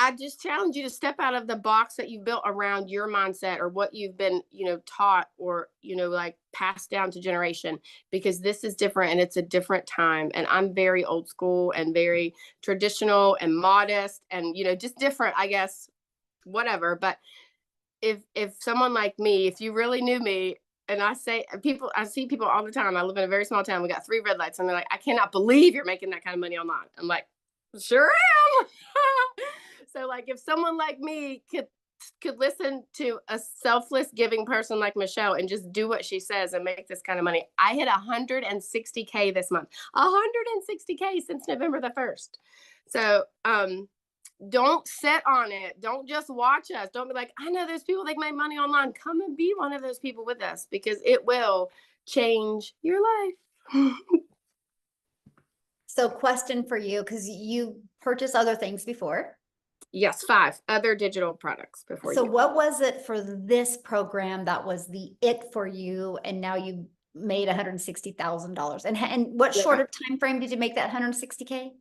I just challenge you to step out of the box that you've built around your mindset or what you've been, taught or, like passed down to generation, because this is different and it's a different time. And I'm very old school and very traditional and modest and, just different, I guess, whatever. But if someone like me, if you really knew me, and I see people all the time. I live in a very small town. We got 3 red lights and they're like, I cannot believe you're making that kind of money online. I'm like, sure am. So like if someone like me could listen to a selfless giving person like Michelle and just do what she says and make this kind of money. I hit 160K this month, 160K since November the 1st. So, don't sit on it. Don't just watch us. Don't be like, I know those people that make money online. Come and be one of those people with us, because it will change your life. So question for you, because you purchased other things before. Yes, 5 other digital products before. So what was it for this program that was the it for you? And now you made $160,000. And what shorter time frame did you make that 160K?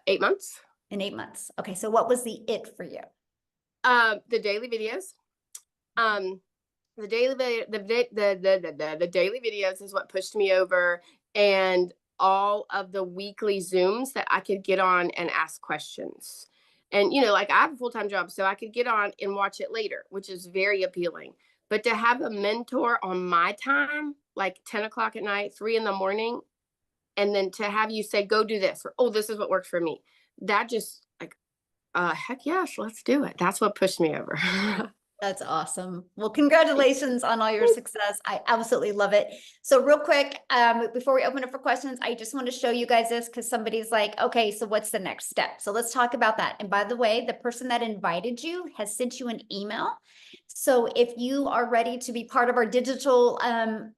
8 months. In 8 months. Okay. So what was the it for you? The daily videos. The daily videos is what pushed me over, and all of the weekly Zooms that I could get on and ask questions. And, like I have a full-time job, so I could get on and watch it later, which is very appealing. But to have a mentor on my time, like 10 o'clock at night, 3 in the morning, and then to have you say, go do this, or, oh, this is what works for me. That just like, heck yes, let's do it. That's what pushed me over. That's awesome. Well, congratulations on all your success. I absolutely love it. So real quick, before we open up for questions, I just want to show you guys this because somebody's like, okay, so what's the next step? So let's talk about that. And by the way, the person that invited you has sent you an email. So if you are ready to be part of our digital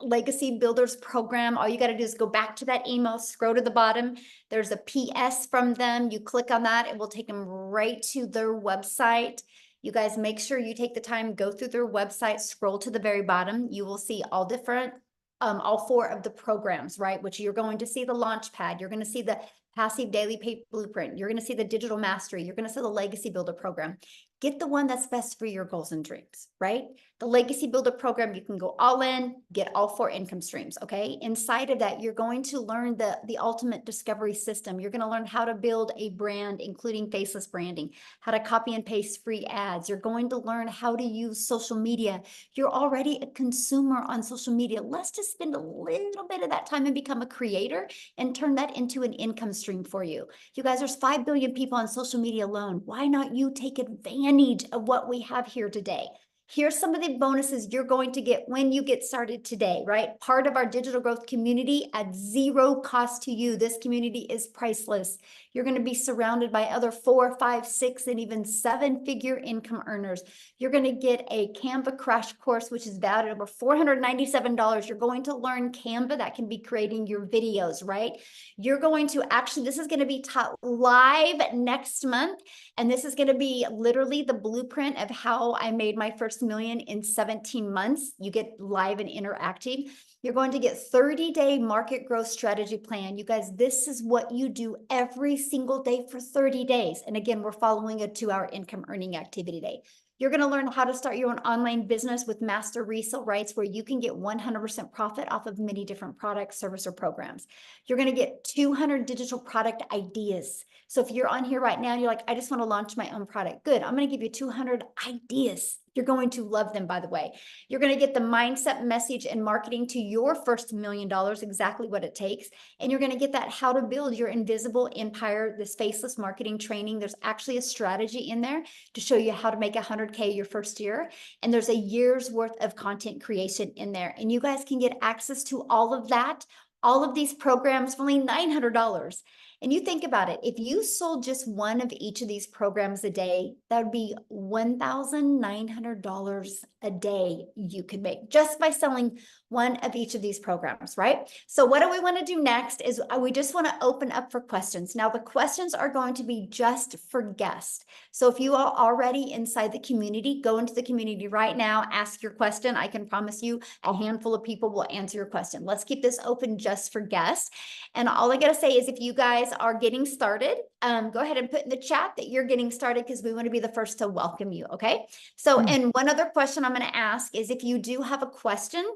legacy builders program, all you got to do is go back to that email, scroll to the bottom. There's a PS from them. You click on that, it will take them right to their website. You guys make sure you take the time, go through their website, scroll to the very bottom. You will see all different all 4 of the programs, right? Which you're going to see the launch pad, you're going to see the passive daily pay blueprint, you're going to see the digital mastery, you're going to see the legacy builder program. Get the one that's best for your goals and dreams, right? The legacy builder program, you can go all in, get all 4 income streams, okay? Inside of that, you're going to learn the ultimate discovery system. You're going to learn how to build a brand, including faceless branding, how to copy and paste free ads. You're going to learn how to use social media. You're already a consumer on social media. Let's just spend a little bit of that time and become a creator and turn that into an income stream for you. You guys, there's 5 billion people on social media alone. Why not you take advantage of what we have here today? Here's some of the bonuses you're going to get when you get started today, right? Part of our digital growth community at 0 cost to you. This community is priceless. You're going to be surrounded by other 4, 5, 6, and even 7-figure income earners. You're going to get a Canva crash course, which is valued over $497. You're going to learn Canva that can be creating your videos, right? You're going to actually, this is going to be taught live next month. And this is going to be literally the blueprint of how I made my first million in 17 months. You get live and interactive. You're going to get 30-day market growth strategy plan. You guys, this is what you do every single day for 30 days. And again, we're following a 2-hour income earning activity day. You're going to learn how to start your own online business with master resale rights where you can get 100% profit off of many different products, service, or programs. You're going to get 200 digital product ideas. So if you're on here right now, you're like, I just want to launch my own product. Good. I'm going to give you 200 ideas. You're going to love them, by the way. You're going to get the mindset, message, and marketing to your first $1 million, exactly what it takes. And you're going to get that how to build your invisible empire, this faceless marketing training. There's actually a strategy in there to show you how to make 100K your first year. And there's a year's worth of content creation in there. And you guys can get access to all of that, all of these programs for only $900. And you think about it, if you sold just one of each of these programs a day, that would be $1,900 a day you could make just by selling one of each of these programs, right? So what do we want to do next is we just want to open up for questions. Now, the questions are going to be just for guests. So if you are already inside the community, go into the community right now, ask your question. I can promise you a handful of people will answer your question. Let's keep this open just for guests. And all I got to say is if you guys are getting started, go ahead and put in the chat that you're getting started because we want to be the first to welcome you, okay? So, and one other question I'm going to ask is if you do have a question,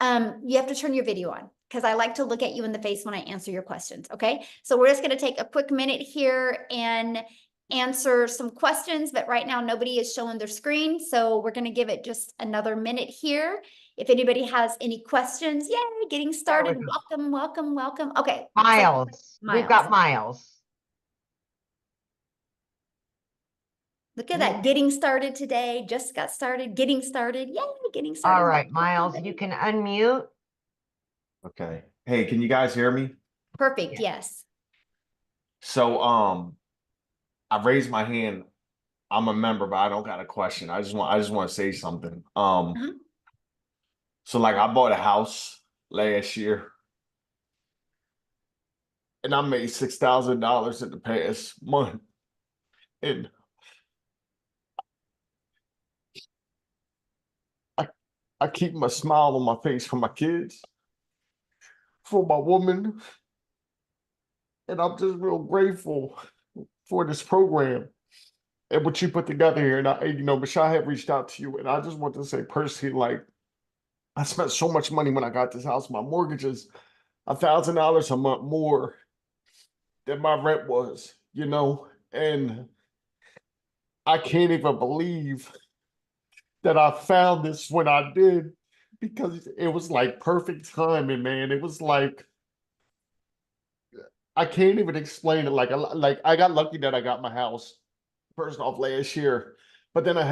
you have to turn your video on because I like to look at you in the face when I answer your questions, okay? So we're just going to take a quick minute here and answer some questions, but right now nobody is showing their screen, so we're going to give it just another minute here. If anybody has any questions, yay, getting started. Welcome, welcome, welcome. Okay. Miles. We've got Miles. Look at that, getting started today, just got started, getting started. Yay, getting started. All right, Miles, you can unmute. Okay. Hey, can you guys hear me? Perfect, yes. So, I raised my hand. I'm a member, but I don't got a question. I just want to say something. So like I bought a house last year and I made $6,000 in the past month. And I keep my smile on my face for my kids, for my woman. And I'm just real grateful for this program and what you put together here. And Michelle had reached out to you, and I just want to say personally, like, I spent so much money when I got this house. My mortgage is $1,000 a month more than my rent was, and I can't even believe that I found this when I did, because it was like perfect timing, man. It was like, I can't even explain it. Like I got lucky that I got my house first off last year, but then I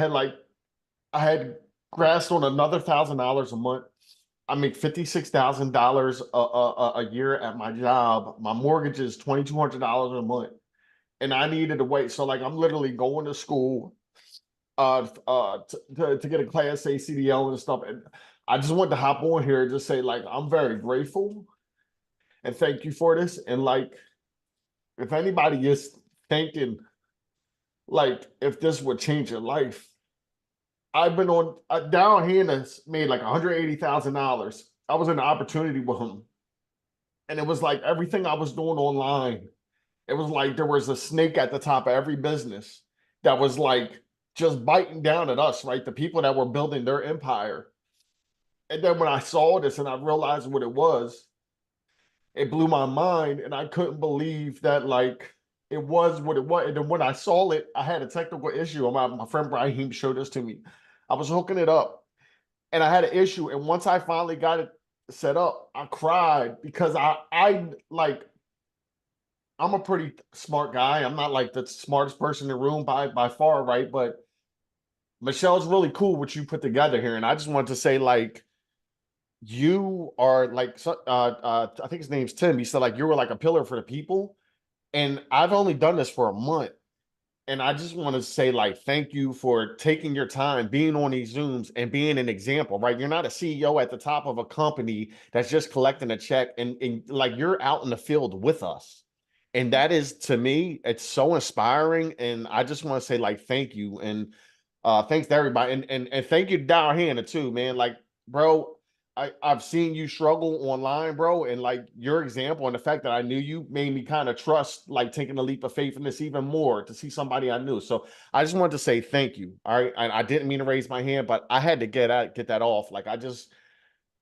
had grasped on another $1,000 a month. I make $56,000 a year at my job. My mortgage is $2,200 a month, and I needed to wait. So like I'm literally going to school to get a Class A CDL and stuff. And I just wanted to hop on here and just say like I'm very grateful and thank you for this. And like if anybody is thinking like if this would change your life, I've been on down here that's made like $180,000 I was in an opportunity with him. And it was like everything I was doing online, it was like there was a snake at the top of every business that was like just biting down at us, right? The people that were building their empire. And then when I saw this and I realized what it blew my mind, and I couldn't believe that like it was what it was. And then when I saw it, I had a technical issue. My friend Brahim showed this to me. I was hooking it up and I had an issue. And once I finally got it set up, I cried because I like, I'm a pretty smart guy. I'm not like the smartest person in the room by far, right? But Michelle's really cool what you put together here. And I just wanted to say, like, you are like, I think his name's Tim. He said, like, you were like a pillar for the people. And I've only done this for a month. And I just want to say, like, thank you for taking your time, being on these Zooms and being an example, right? You're not a CEO at the top of a company that's just collecting a check, and like you're out in the field with us. And that is, to me, it's so inspiring. And I just want to say, like, thank you. And thanks to everybody. And thank you to Dow Hannah too, man. Like, bro, I've seen you struggle online, bro. And like your example and the fact that I knew you made me kind of trust, like taking a leap of faith in this even more to see somebody I knew. So I just wanted to say thank you. All right. I didn't mean to raise my hand, but I had to get that off. Like,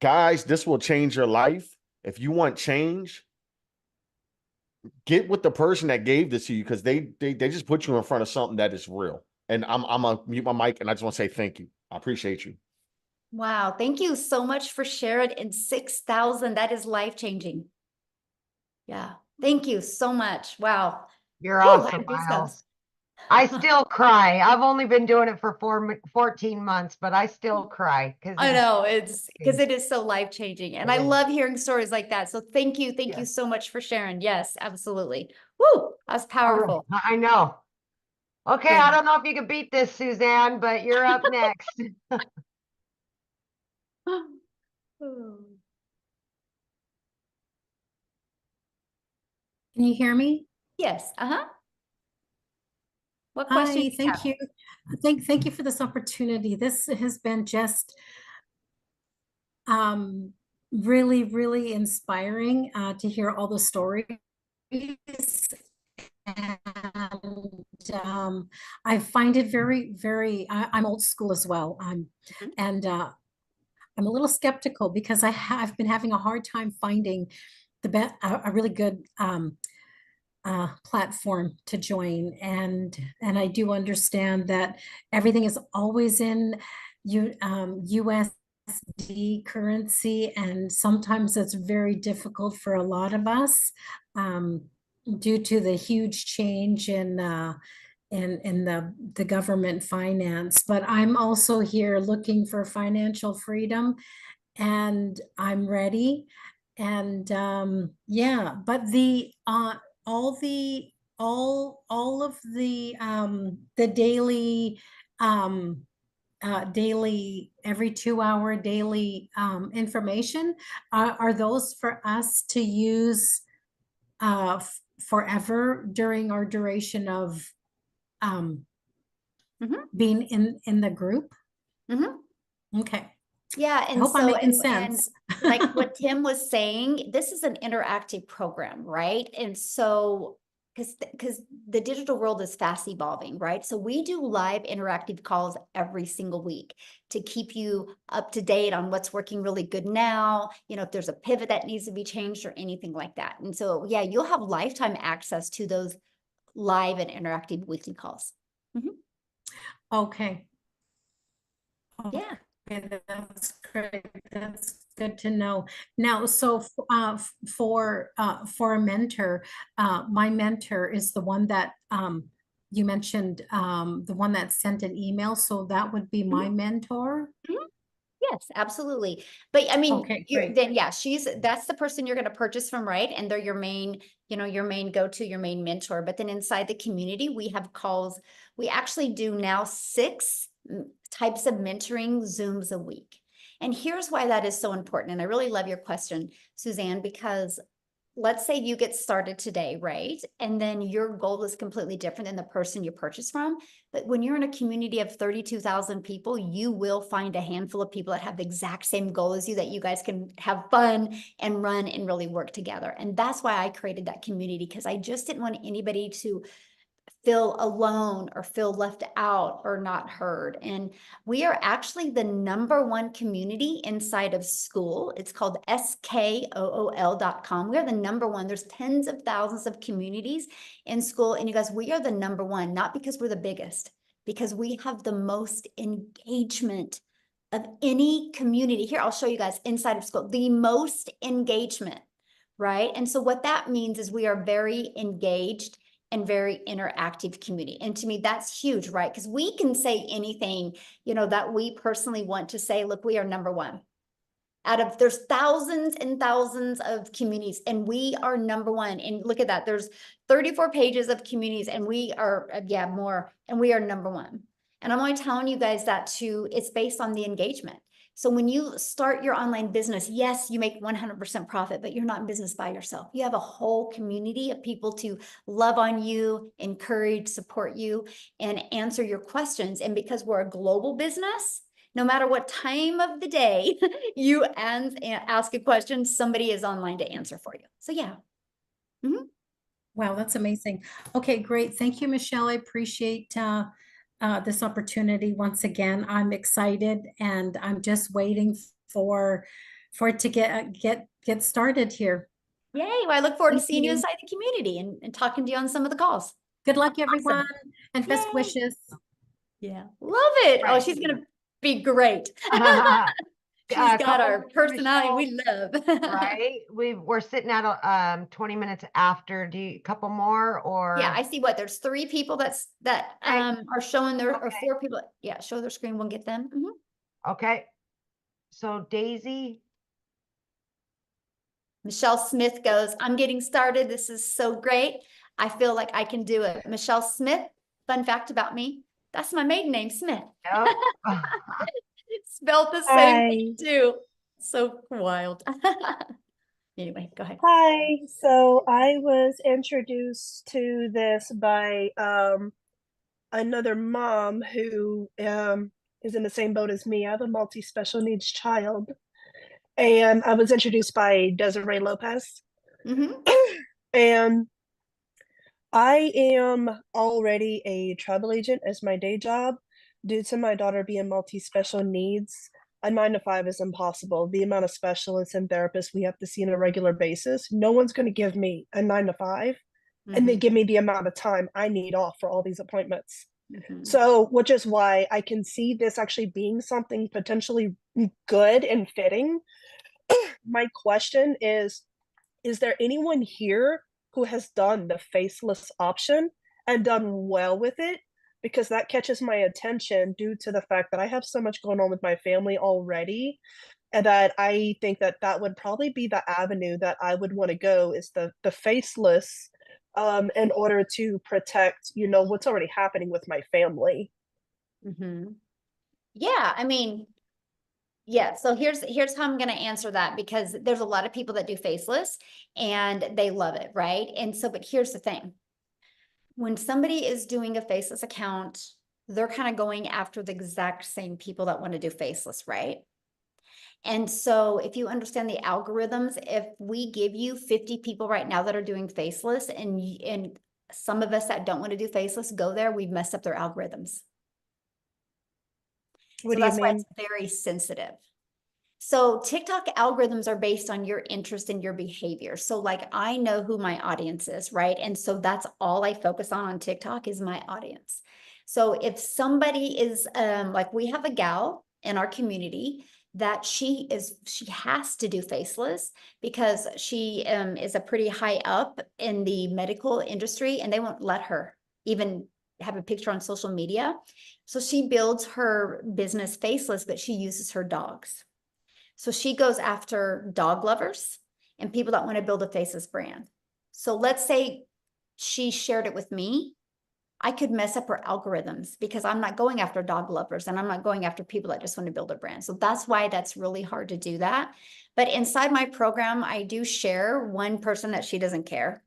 guys, this will change your life. If you want change, get with the person that gave this to you, because they just put you in front of something that is real. And I'm gonna mute my mic, and I just want to say thank you. I appreciate you. Wow. Thank you so much for sharing. In 6,000, that is life-changing. Yeah. Thank you so much. Wow. You're Whew, I awesome, have goosebumps. Miles. I still cry. I've only been doing it for 14 months, but I still cry because I know, it's because it is so life-changing. And I It is. love hearing stories like that. So thank you. Thank you Yes. so much for sharing. Yes, absolutely. Woo, that's powerful. I know. Okay, Yeah. I don't know if you can beat this, Suzanne, but you're up next. Can you hear me? Yes, uh-huh. What question? Hi, thank you. Thank you for this opportunity. This has been just really, really inspiring to hear all the stories. And I find it very, very, I'm old school as well. And I'm a little skeptical because I've been having a hard time finding a really good platform to join, and I do understand that everything is always in USD currency, and sometimes it's very difficult for a lot of us due to the huge change in the government finance. But I'm also here looking for financial freedom, and I'm ready. And yeah, but all of the daily daily every 2 hour daily information are those for us to use forever during our duration of being in the group. Okay. Yeah, I and hope I'm so making and sense. like what Tim was saying, this is an interactive program, right? And so because the digital world is fast evolving, right? So we do live interactive calls every single week to keep you up to date on what's working really good now, you know, if there's a pivot that needs to be changed or anything like that. And so, yeah, you'll have lifetime access to those live and interactive weekly calls. Okay. Yeah. Okay, that's great. That's good to know. Now, so for a mentor, my mentor is the one that you mentioned, the one that sent an email. So that would be my mentor. Yes, absolutely. But I mean, Okay, great. then yeah, that's the person you're going to purchase from, right? And they're your main, you know, your main go-to, your main mentor. But then inside the community, we have calls. We actually do now 6 types of mentoring Zooms a week. And here's why that is so important. And I really love your question, Suzanne, because let's say you get started today, right? And then your goal is completely different than the person you purchased from. But when you're in a community of 32,000 people, you will find a handful of people that have the exact same goal as you, that you guys can have fun and run and really work together. And that's why I created that community, because I just didn't want anybody to feel alone or feel left out or not heard. And we are actually the #1 community inside of school. It's called skool.com. We are the #1. There's tens of thousands of communities in school. And you guys, we are the #1, not because we're the biggest, because we have the most engagement of any community. Here, I'll show you guys inside of school, the most engagement, right? And so what that means is we are very engaged and very interactive community. And to me, that's huge, right? Because we can say anything, that we personally want to say. Look, we are #1. There's thousands and thousands of communities, and we are #1. And look at that. There's 34 pages of communities, and we are, more, and we are #1. And I'm only telling you guys that it's based on the engagement. So when you start your online business, yes, you make 100% profit, but you're not in business by yourself. You have a whole community of people to love on you, encourage, support you, and answer your questions. And because we're a global business, no matter what time of the day you ask a question, somebody is online to answer for you. So yeah. Wow, that's amazing. Okay, great. Thank you, Michelle. I appreciate this opportunity once again. I'm excited, and I'm just waiting for it to get started here. Yay. Well, I look forward to Thank seeing you you. inside the community and talking to you on some of the calls. Good luck, everyone, and best Yay. wishes. Yeah. Love it. Oh, Right. she's going to be great. She's got couple our minutes, personality we Michelle, love. right? We're sitting at 20 minutes after. Do you couple more or? Yeah, I see there's 3 people that Okay. are showing their, or Okay. 4 people. Yeah, show their screen. We'll get them. Mhm. Okay. So Daisy. Michelle Smith goes, I'm getting started. This is so great. I feel like I can do it. Michelle Smith, fun fact about me, that's my maiden name, Smith. Yep. Spelled the same thing too. So wild. Anyway, go ahead. Hi. So I was introduced to this by another mom who is in the same boat as me. I have a multi-special needs child. And I was introduced by Desiree Lopez. And I am already a travel agent as my day job. Due to my daughter being multi-special needs, a 9-to-5 is impossible. The amount of specialists and therapists we have to see on a regular basis, no one's going to give me a 9-to-5 and they give me the amount of time I need off for all these appointments. So, which is why I can see this actually being something potentially good and fitting. My question is there anyone here who has done the faceless option and done well with it? Because that catches my attention due to the fact that I have so much going on with my family already, and that I think that that would probably be the avenue that I would want to go, is the faceless, in order to protect, what's already happening with my family. Yeah, I mean, yeah, so here's how I'm going to answer that, because there's a lot of people that do faceless and they love it, right? And so, but here's the thing. When somebody is doing a faceless account, they're kind of going after the exact same people that want to do faceless, right? And so if you understand the algorithms, if we give you 50 people right now that are doing faceless, and some of us that don't want to do faceless go there, we've messed up their algorithms. What So do you that's why mean? it's very sensitive. So TikTok algorithms are based on your interest and your behavior. So like, I know who my audience is, right? And so that's all I focus on TikTok is my audience. So if somebody is like, we have a gal in our community that she has to do faceless because she is a pretty high up in the medical industry, and they won't let her even have a picture on social media. So she builds her business faceless, but she uses her dogs. So she goes after dog lovers and people that want to build a faceless brand. So let's say she shared it with me. I could mess up her algorithms because I'm not going after dog lovers and I'm not going after people that just want to build a brand. So that's why that's really hard to do that. But inside my program, I do share one person that she doesn't care.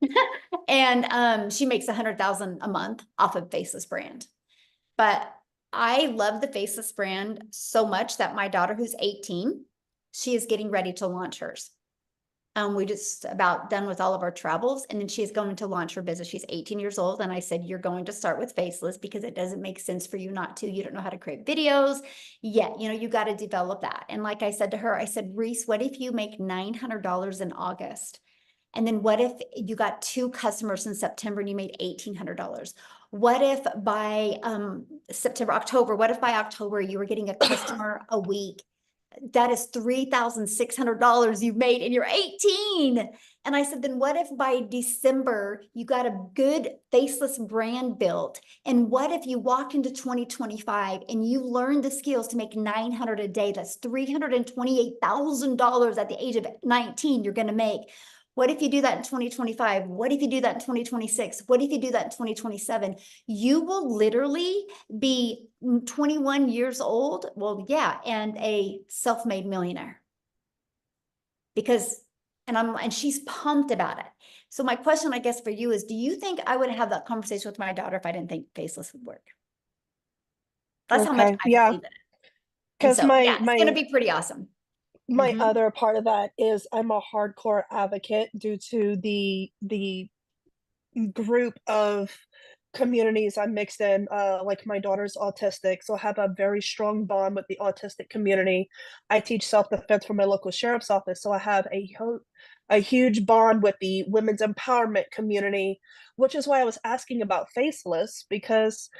And she makes 100,000 a month off of Faceless brand. But I love the Faceless brand so much that my daughter, who's 18, she is getting ready to launch hers. We just about done with all of our travels, and then she's going to launch her business. She's 18 years old. And I said, you're going to start with Faceless because it doesn't make sense for you not to. You don't know how to create videos yet. You know, you got to develop that. And like I said to her, I said, Reese, what if you make $900 in August? And then what if you got 2 customers in September and you made $1,800? What if by October, what if by October you were getting a customer a week? That is $3,600 you've made and you're 18. And I said, then what if by December you got a good Faceless brand built? And what if you walked into 2025 and you learned the skills to make $900 a day? That's $328,000 at the age of 19 you're going to make. What if you do that in 2025? What if you do that in 2026? What if you do that in 2027? You will literally be 21 years old. Well, yeah, and a self-made millionaire. Because, and she's pumped about it. So my question, I guess, for you is, do you think I would have that conversation with my daughter if I didn't think Faceless would work? That's how much I Yeah. believe in it. And Because so, yeah, it's going to be pretty awesome. My Mhm. other part of that is I'm a hardcore advocate due to the group of communities I'm mixed in. Like my daughter's autistic, so I have a very strong bond with the autistic community. I teach self-defense for my local sheriff's office, so I have a huge bond with the women's empowerment community, which is why I was asking about Faceless, because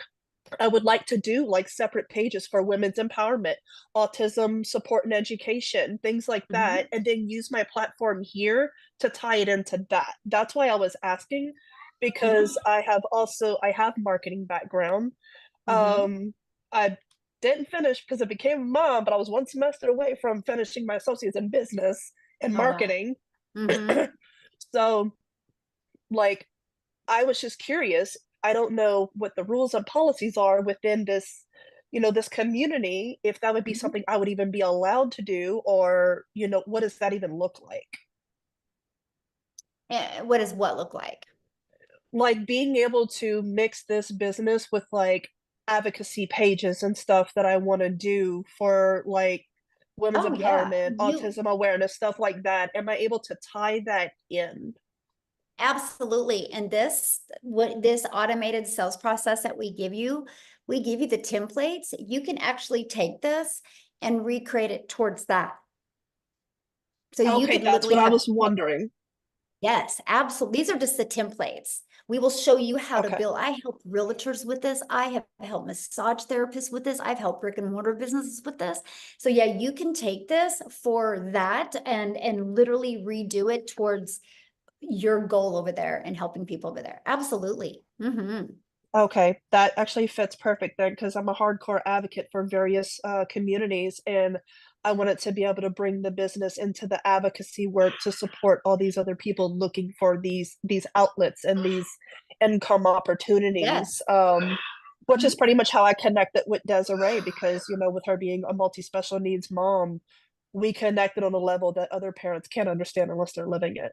I would like to do like separate pages for women's empowerment, autism support and education, things like that, and then use my platform here to tie it into that. That's why I was asking, because I have marketing background. I didn't finish because I became a mom, but I was one semester away from finishing my associates in business and Oh, wow. marketing. So like I was just curious. I don't know what the rules and policies are within this, this community, if that would be something I would even be allowed to do, or, what does that even look like? What does what look like? Like being able to mix this business with like advocacy pages and stuff that I want to do for like women's empowerment, autism awareness, stuff like that. Am I able to tie that in? Absolutely. And this automated sales process that we give you the templates. You can actually take this and recreate it towards that. So you Okay, could that's literally what I was wondering. Yes, absolutely. These are just the templates. We will show you how to Okay. build. I help realtors with this. I have helped massage therapists with this. I've helped brick and mortar businesses with this. So yeah, you can take this for that and literally redo it towards your goal over there and helping people over there. Absolutely. Okay, that actually fits perfect then, because I'm a hardcore advocate for various communities, and I wanted to be able to bring the business into the advocacy work to support all these other people looking for these outlets and these income opportunities. Yes. Which is pretty much how I connected with Desiree, because with her being a multi-special needs mom, we connected on a level that other parents can't understand unless they're living it.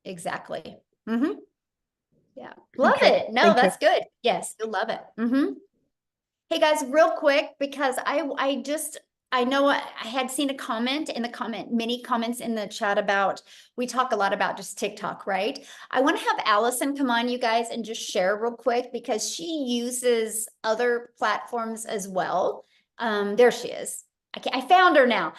Exactly. Yeah. Love Okay, it. No, thank you. that's good. Yes, you'll love it. Hey guys, real quick, because I know I had seen a comment in the many comments in the chat about, we talk a lot about just TikTok, right? I want to have Allison come on, you guys, and just share real quick, because she uses other platforms as well. There she is. I found her now.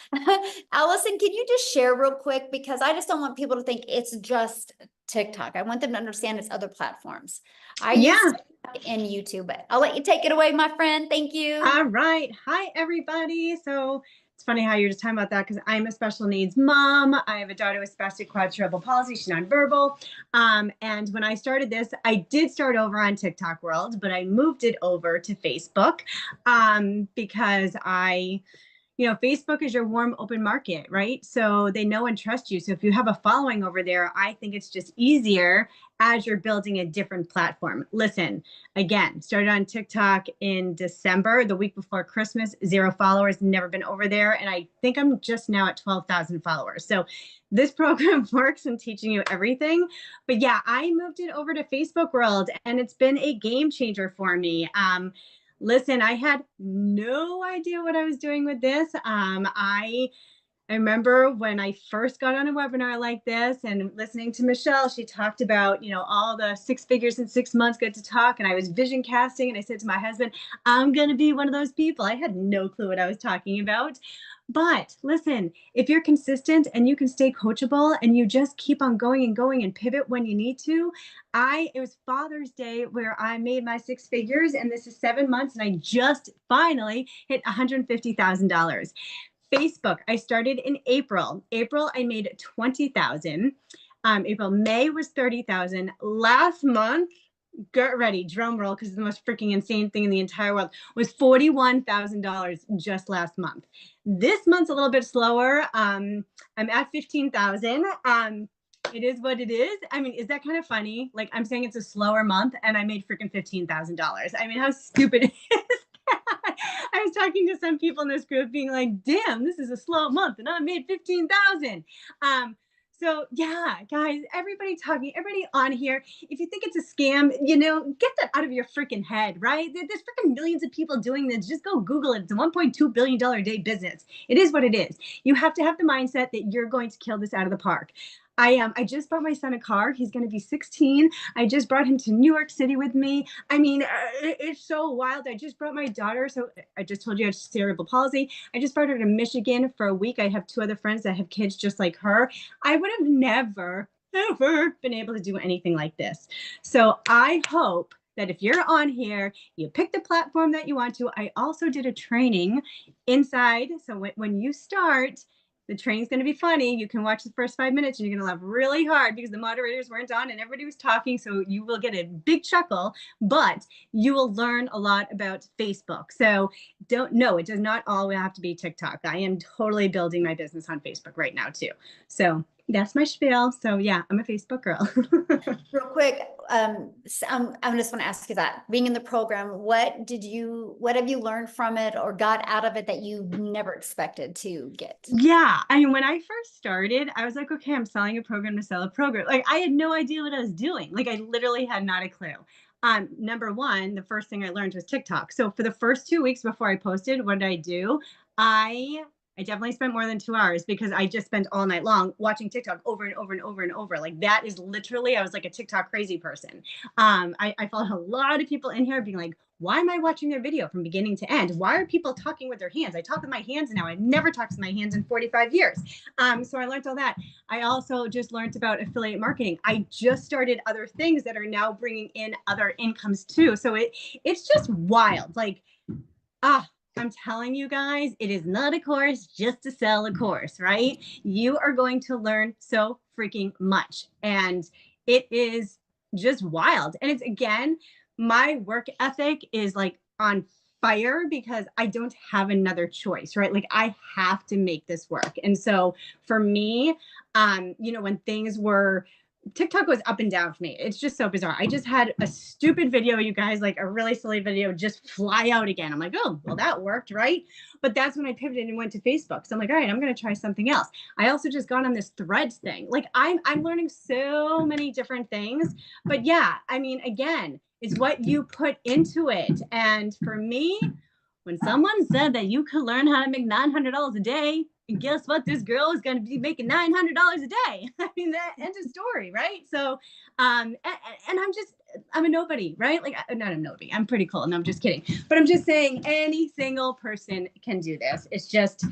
Allison, can you just share real quick? Because I just don't want people to think it's just TikTok. I want them to understand it's other platforms. I use TikTok and YouTube, but I'll let you take it away, my friend. Thank you. All right. Hi, everybody. So it's funny how you're just talking about that, because I'm a special needs mom. I have a daughter with spastic quadruple palsy. She's nonverbal. And when I started this, I did start over on TikTok world, but I moved it over to Facebook because I Facebook is your warm, open market, right? So they know and trust you. So if you have a following over there, I think it's just easier as you're building a different platform. Listen, again, started on TikTok in December, the week before Christmas, 0 followers, never been over there. And I think I'm just now at 12,000 followers. So this program works in teaching you everything. But yeah, I moved it over to Facebook world and it's been a game changer for me. Listen, I had no idea what I was doing with this. I remember when I first got on a webinar like this and listening to Michelle, she talked about, all the 6 figures in 6 months, good to talk. And I was vision casting and I said to my husband, I'm going to be one of those people. I had no clue what I was talking about. But listen, if you're consistent and you can stay coachable and you just keep on going and going and pivot when you need to, it was Father's Day where I made my 6 figures and this is 7 months and I just finally hit $150,000. Facebook, I started in April. April, I made 20,000. May was 30,000. Last month, get ready, drum roll, because it's the most freaking insane thing in the entire world, was $41,000 just last month. This month's a little bit slower. I'm at 15,000. It is what it is. I mean, is that kind of funny? Like, I'm saying it's a slower month and I made freaking $15,000. I mean, how stupid is that? I was talking to some people in this group being like, damn, this is a slow month and I made 15,000. So yeah, guys, everybody on here, if you think it's a scam, get that out of your freaking head, right? There's freaking millions of people doing this. Just go Google it. It's a $1.2 billion a day business. It is what it is. You have to have the mindset that you're going to kill this out of the park. I just bought my son a car. He's going to be 16. I just brought him to New York City with me. I mean, it's so wild. I just brought my daughter. So I just told you I have cerebral palsy. I just brought her to Michigan for a week. I have 2 other friends that have kids just like her. I would have never, ever been able to do anything like this. So I hope that if you're on here, you pick the platform that you want to. I also did a training inside. So when you start, the training's going to be funny. You can watch the first 5 minutes and you're going to laugh really hard because the moderators weren't on and everybody was talking. So you will get a big chuckle, but you will learn a lot about Facebook. So it does not all have to be TikTok. I am totally building my business on Facebook right now too. So that's my spiel. So yeah, I'm a Facebook girl. Real quick, I just want to ask you that, being in the program, what have you learned from it or got out of it that you never expected to get? Yeah. I mean, when I first started, I was like, okay, I'm selling a program to sell a program. Like I had no idea what I was doing. Like I literally had not a clue. Number one, the first thing I learned was TikTok. So for the first 2 weeks before I posted, what did I do? I definitely spent more than 2 hours because I just spent all night long watching TikTok over and over and over and over. Like that is literally, I was like a TikTok crazy person. I followed a lot of people in here being like, why am I watching their video from beginning to end? Why are people talking with their hands? I talk with my hands now. I've never talked with my hands in 45 years. So I learned all that. I also just learned about affiliate marketing. I just started other things that are now bringing in other incomes too. So it's just wild. Like, I'm telling you guys, it is not a course just to sell a course, right? You are going to learn so freaking much. And it is just wild. And it's, again, my work ethic is like on fire because I don't have another choice, right? Like I have to make this work. And so for me, when things were, TikTok was up and down for me. It's just so bizarre. I just had a stupid video, you guys, like a really silly video just fly out again. I'm like, oh, well, that worked, right? But that's when I pivoted and went to Facebook. So I'm like, all right, I'm going to try something else. I also just got on this Threads thing. Like I'm learning so many different things. But yeah, I mean, again, it's what you put into it. And for me, when someone said that you could learn how to make $900 a day, and guess what? This girl is going to be making $900 a day. I mean, that end of story, right? So, and I'm a nobody, right? Like, not a nobody. I'm pretty cool. No, I'm just kidding. But I'm just saying any single person can do this. It's just,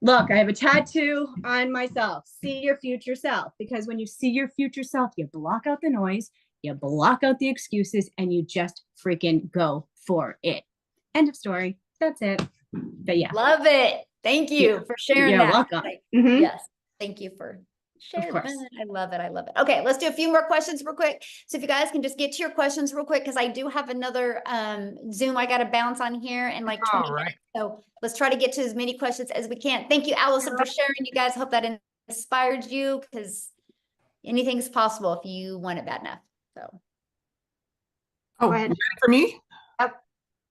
look, I have a tattoo on myself. See your future self. Because when you see your future self, you block out the noise, you block out the excuses, and you just freaking go for it. End of story. That's it. But yeah. Love it. Thank you for sharing that. Welcome. Yes. Thank you for Share course. that. I love it. I love it. Okay, let's do a few more questions real quick. So if you guys can just get to your questions real quick, because I do have another Zoom I got to bounce on here in like 20 All right. minutes. So let's try to get to as many questions as we can. Thank you, Allison, for sharing. You guys, hope that inspired you, because anything's possible if you want it bad enough. So Oh, Go you ahead. ready for me?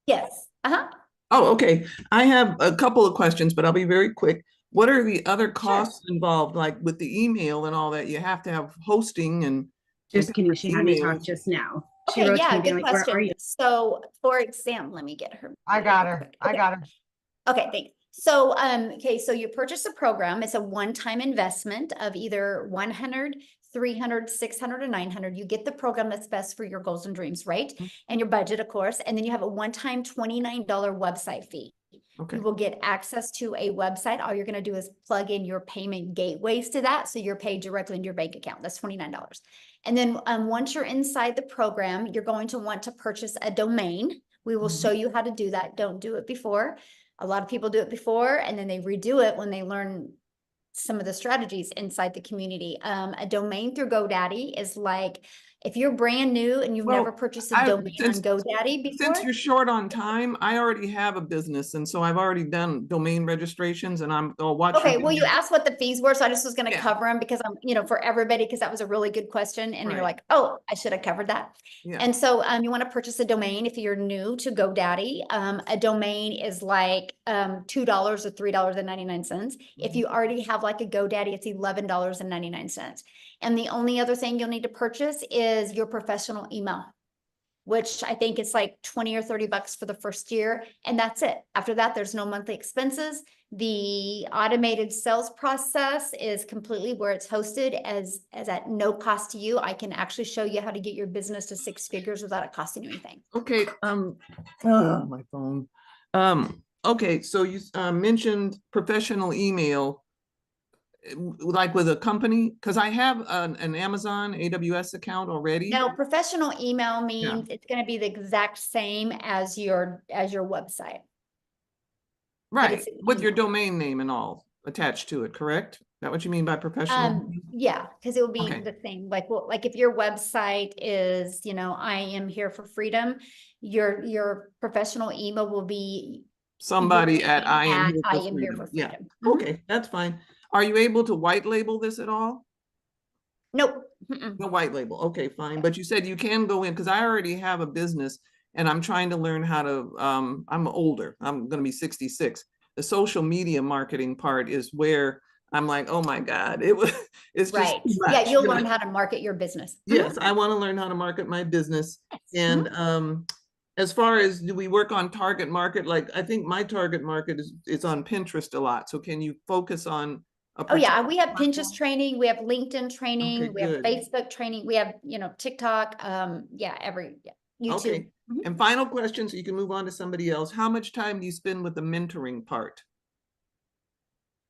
yes. Uh-huh. Oh, okay. I have a couple of questions, but I'll be very quick. What are the other costs involved, like with the email and all that? You have to have hosting and Just kidding. She had me talk emails. just now. She Okay, wrote to yeah, me being good like, where are question. you? So for example, let me get her. I got her. I got her. Okay, thanks. So, okay, so you purchase a program. It's a one-time investment of either 100, 300, 600, or 900. You get the program that's best for your goals and dreams, right? And your budget, of course. And then you have a one-time $29 website fee. Okay. You will get access to a website. All you're going to do is plug in your payment gateways to that. So you're paid directly into your bank account. That's $29. And then once you're inside the program, you're going to want to purchase a domain. We will show you how to do that. Don't do it before. A lot of people do it before and then they redo it when they learn some of the strategies inside the community. A domain through GoDaddy is like, if you're brand new and you've never purchased a domain on GoDaddy before. Since you're short on time, I already have a business. And so I've already done domain registrations and I'll watch. Okay, well, you asked what the fees were, so I just was going to Yeah. cover them because I'm, for everybody, because that was a really good question. And you're Right. like, oh, I should have covered that. Yeah. And so you want to purchase a domain if you're new to GoDaddy. A domain is like $2 or $3.99. If you already have like a GoDaddy, it's $11.99. And the only other thing you'll need to purchase is your professional email, which I think it's like 20 or 30 bucks for the first year. And that's it. After that, there's no monthly expenses. The automated sales process is completely where it's hosted as at no cost to you. I can actually show you how to get your business to 6 figures without it costing you anything. Okay. My phone. Okay. So you mentioned professional email, like with a company, because I have an Amazon AWS account already. No, professional email means it's going to be the exact same as your website. Right, with your domain name and all attached to it, correct? Is that what you mean by professional? Yeah, because it will be Okay. the same. Like, well, like if your website is, I am here for freedom, your professional email will be Somebody at I am here for Yeah. freedom. Okay, that's fine. Are you able to white label this at all? Nope. No white label. Okay, fine. But you said you can go in, because I already have a business and I'm trying to learn how to, I'm older. I'm going to be 66. The social media marketing part is where I'm like, oh my God, it's just Right. too much. Yeah, you'll learn how to market your business. Yes, I want to learn how to market my business. Yes. And as far as, do we work on target market? Like, I think my target market is on Pinterest a lot. So can you focus on Oh yeah, particular we have Pinterest platform? training, we have LinkedIn training, Okay, we have good. Facebook training, we have, TikTok, YouTube. Okay. And final question, so you can move on to somebody else. How much time do you spend with the mentoring part?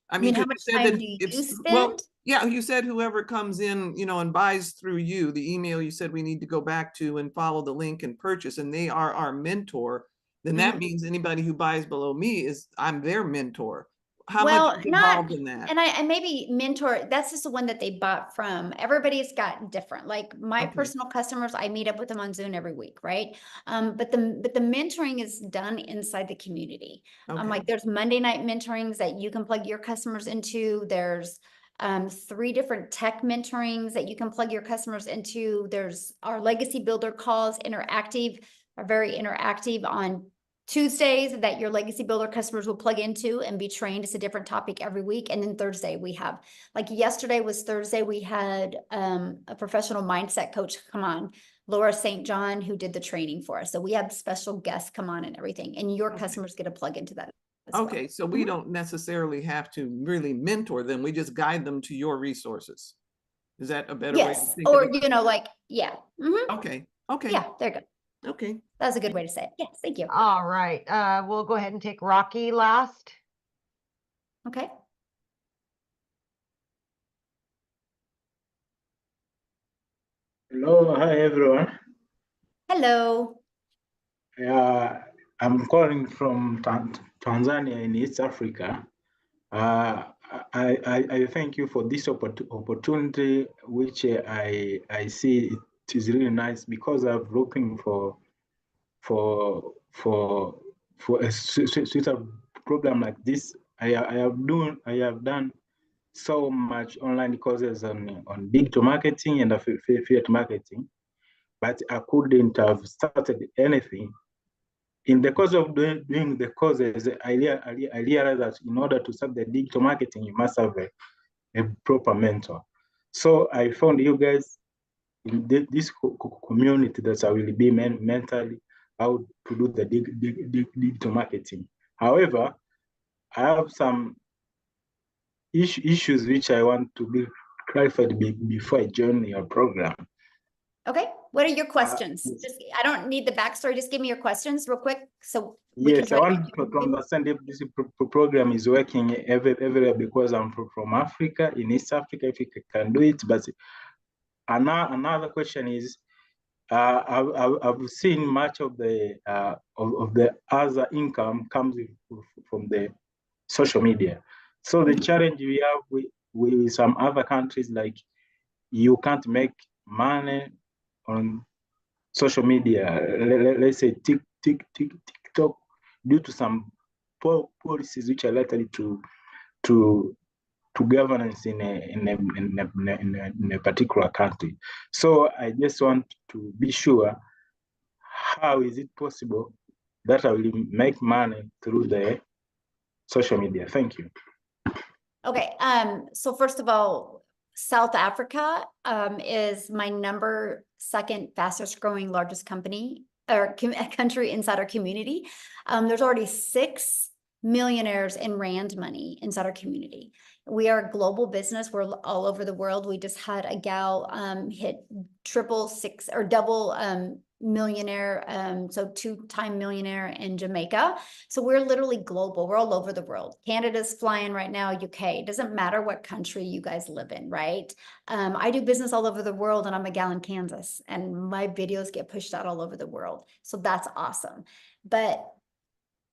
I mean, how 'cause much you said time that do you it's, well, spend? yeah, you said whoever comes in, and buys through you, the email you said we need to go back to and follow the link and purchase, and they are our mentor, then that means anybody who buys below me I'm their mentor. How much is involved in that? And I maybe mentor, that's just the one that they bought from. Everybody's got different. Like my personal customers, I meet up with them on Zoom every week, right? But the mentoring is done inside the community. Like there's Monday night mentorings that you can plug your customers into. There's 3 different tech mentorings that you can plug your customers into. There's our legacy builder calls, are very interactive on Tuesdays that your legacy builder customers will plug into and be trained. It's a different topic every week. And then Thursday we have, like yesterday was Thursday, we had a professional mindset coach come on, Laura St. John, who did the training for us. So we have special guests come on and everything, and your customers get to plug into that as well. So we don't necessarily have to really mentor them. We just guide them to your resources. Is that a better way to think or of it? Okay. Okay. Yeah, there you go. Okay. That was a good way to say it. Yes, thank you. All right. We'll go ahead and take Rocky last. Okay. Hello, hi everyone. Hello. I'm calling from Tanzania in East Africa. I thank you for this opportunity, which I see it is really nice because I'm looking for a suitable program like this. I have done so much online courses on digital marketing and affiliate marketing, but I couldn't have started anything. In the course of doing the courses, I realized that in order to start the digital marketing, you must have a proper mentor. So I found you guys in this community that I will be mentally how to do the digital marketing. However, I have some issues which I want to be clarified before I join your program. Okay, what are your questions? Just, I don't need the backstory, just give me your questions real quick so we Yes, I can want to understand if this program is working everywhere because I'm from Africa, in East Africa, if you can do it. But another question is, I've seen much of the other income comes from the social media. So the challenge we have with some other countries, like you can't make money on social media. Let's say TikTok, due to some policies which are likely to governance in a particular country. So I just want to be sure, how is it possible that I will make money through the social media? Thank you. Okay, so first of all, South Africa is my second fastest growing largest company or country inside our community. There's already 6 millionaires in Rand money inside our community. We are a global business. We're all over the world. We just had a gal hit double millionaire, so 2-time millionaire in Jamaica. So we're literally global. We're all over the world. Canada's flying right now, UK. It doesn't matter what country you guys live in, right? I do business all over the world and I'm a gal in Kansas and my videos get pushed out all over the world. So that's awesome. But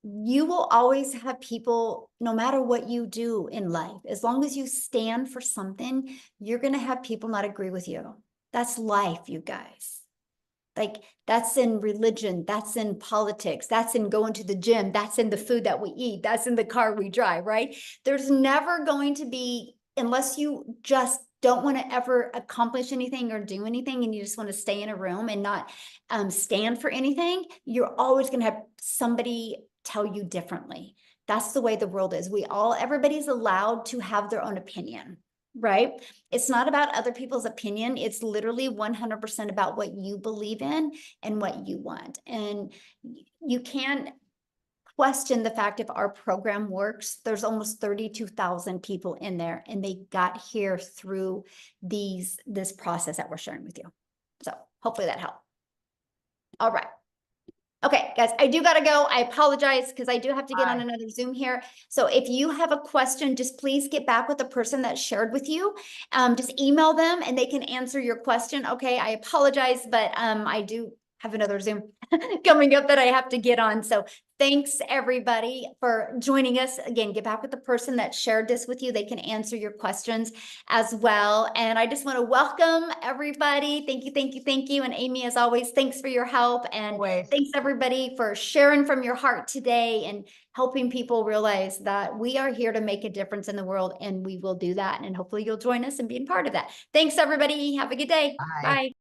you will always have people, no matter what you do in life, as long as you stand for something, you're going to have people not agree with you. That's life, you guys. Like, that's in religion, that's in politics, that's in going to the gym, that's in the food that we eat, that's in the car we drive, right? There's never going to be, unless you just don't want to ever accomplish anything or do anything and you just want to stay in a room and not stand for anything, you're always going to have somebody tell you differently. That's the way the world is. Everybody's allowed to have their own opinion, right? It's not about other people's opinion. It's literally 100% about what you believe in and what you want. And you can't question the fact if our program works. There's almost 32,000 people in there and they got here through this process that we're sharing with you. So hopefully that helped. All right. Okay, guys, I do got to go. I apologize because I do have to get on another Zoom here. So if you have a question, just please get back with the person that shared with you. Just email them and they can answer your question. Okay, I apologize, but I do have another Zoom coming up that I have to get on. So thanks everybody for joining us. Again, get back with the person that shared this with you. They can answer your questions as well. And I just want to welcome everybody. Thank you, thank you, thank you. And Amy, as always, thanks for your help. And thanks everybody for sharing from your heart today and helping people realize that we are here to make a difference in the world and we will do that. And hopefully you'll join us and be a part of that. Thanks everybody. Have a good day. Bye.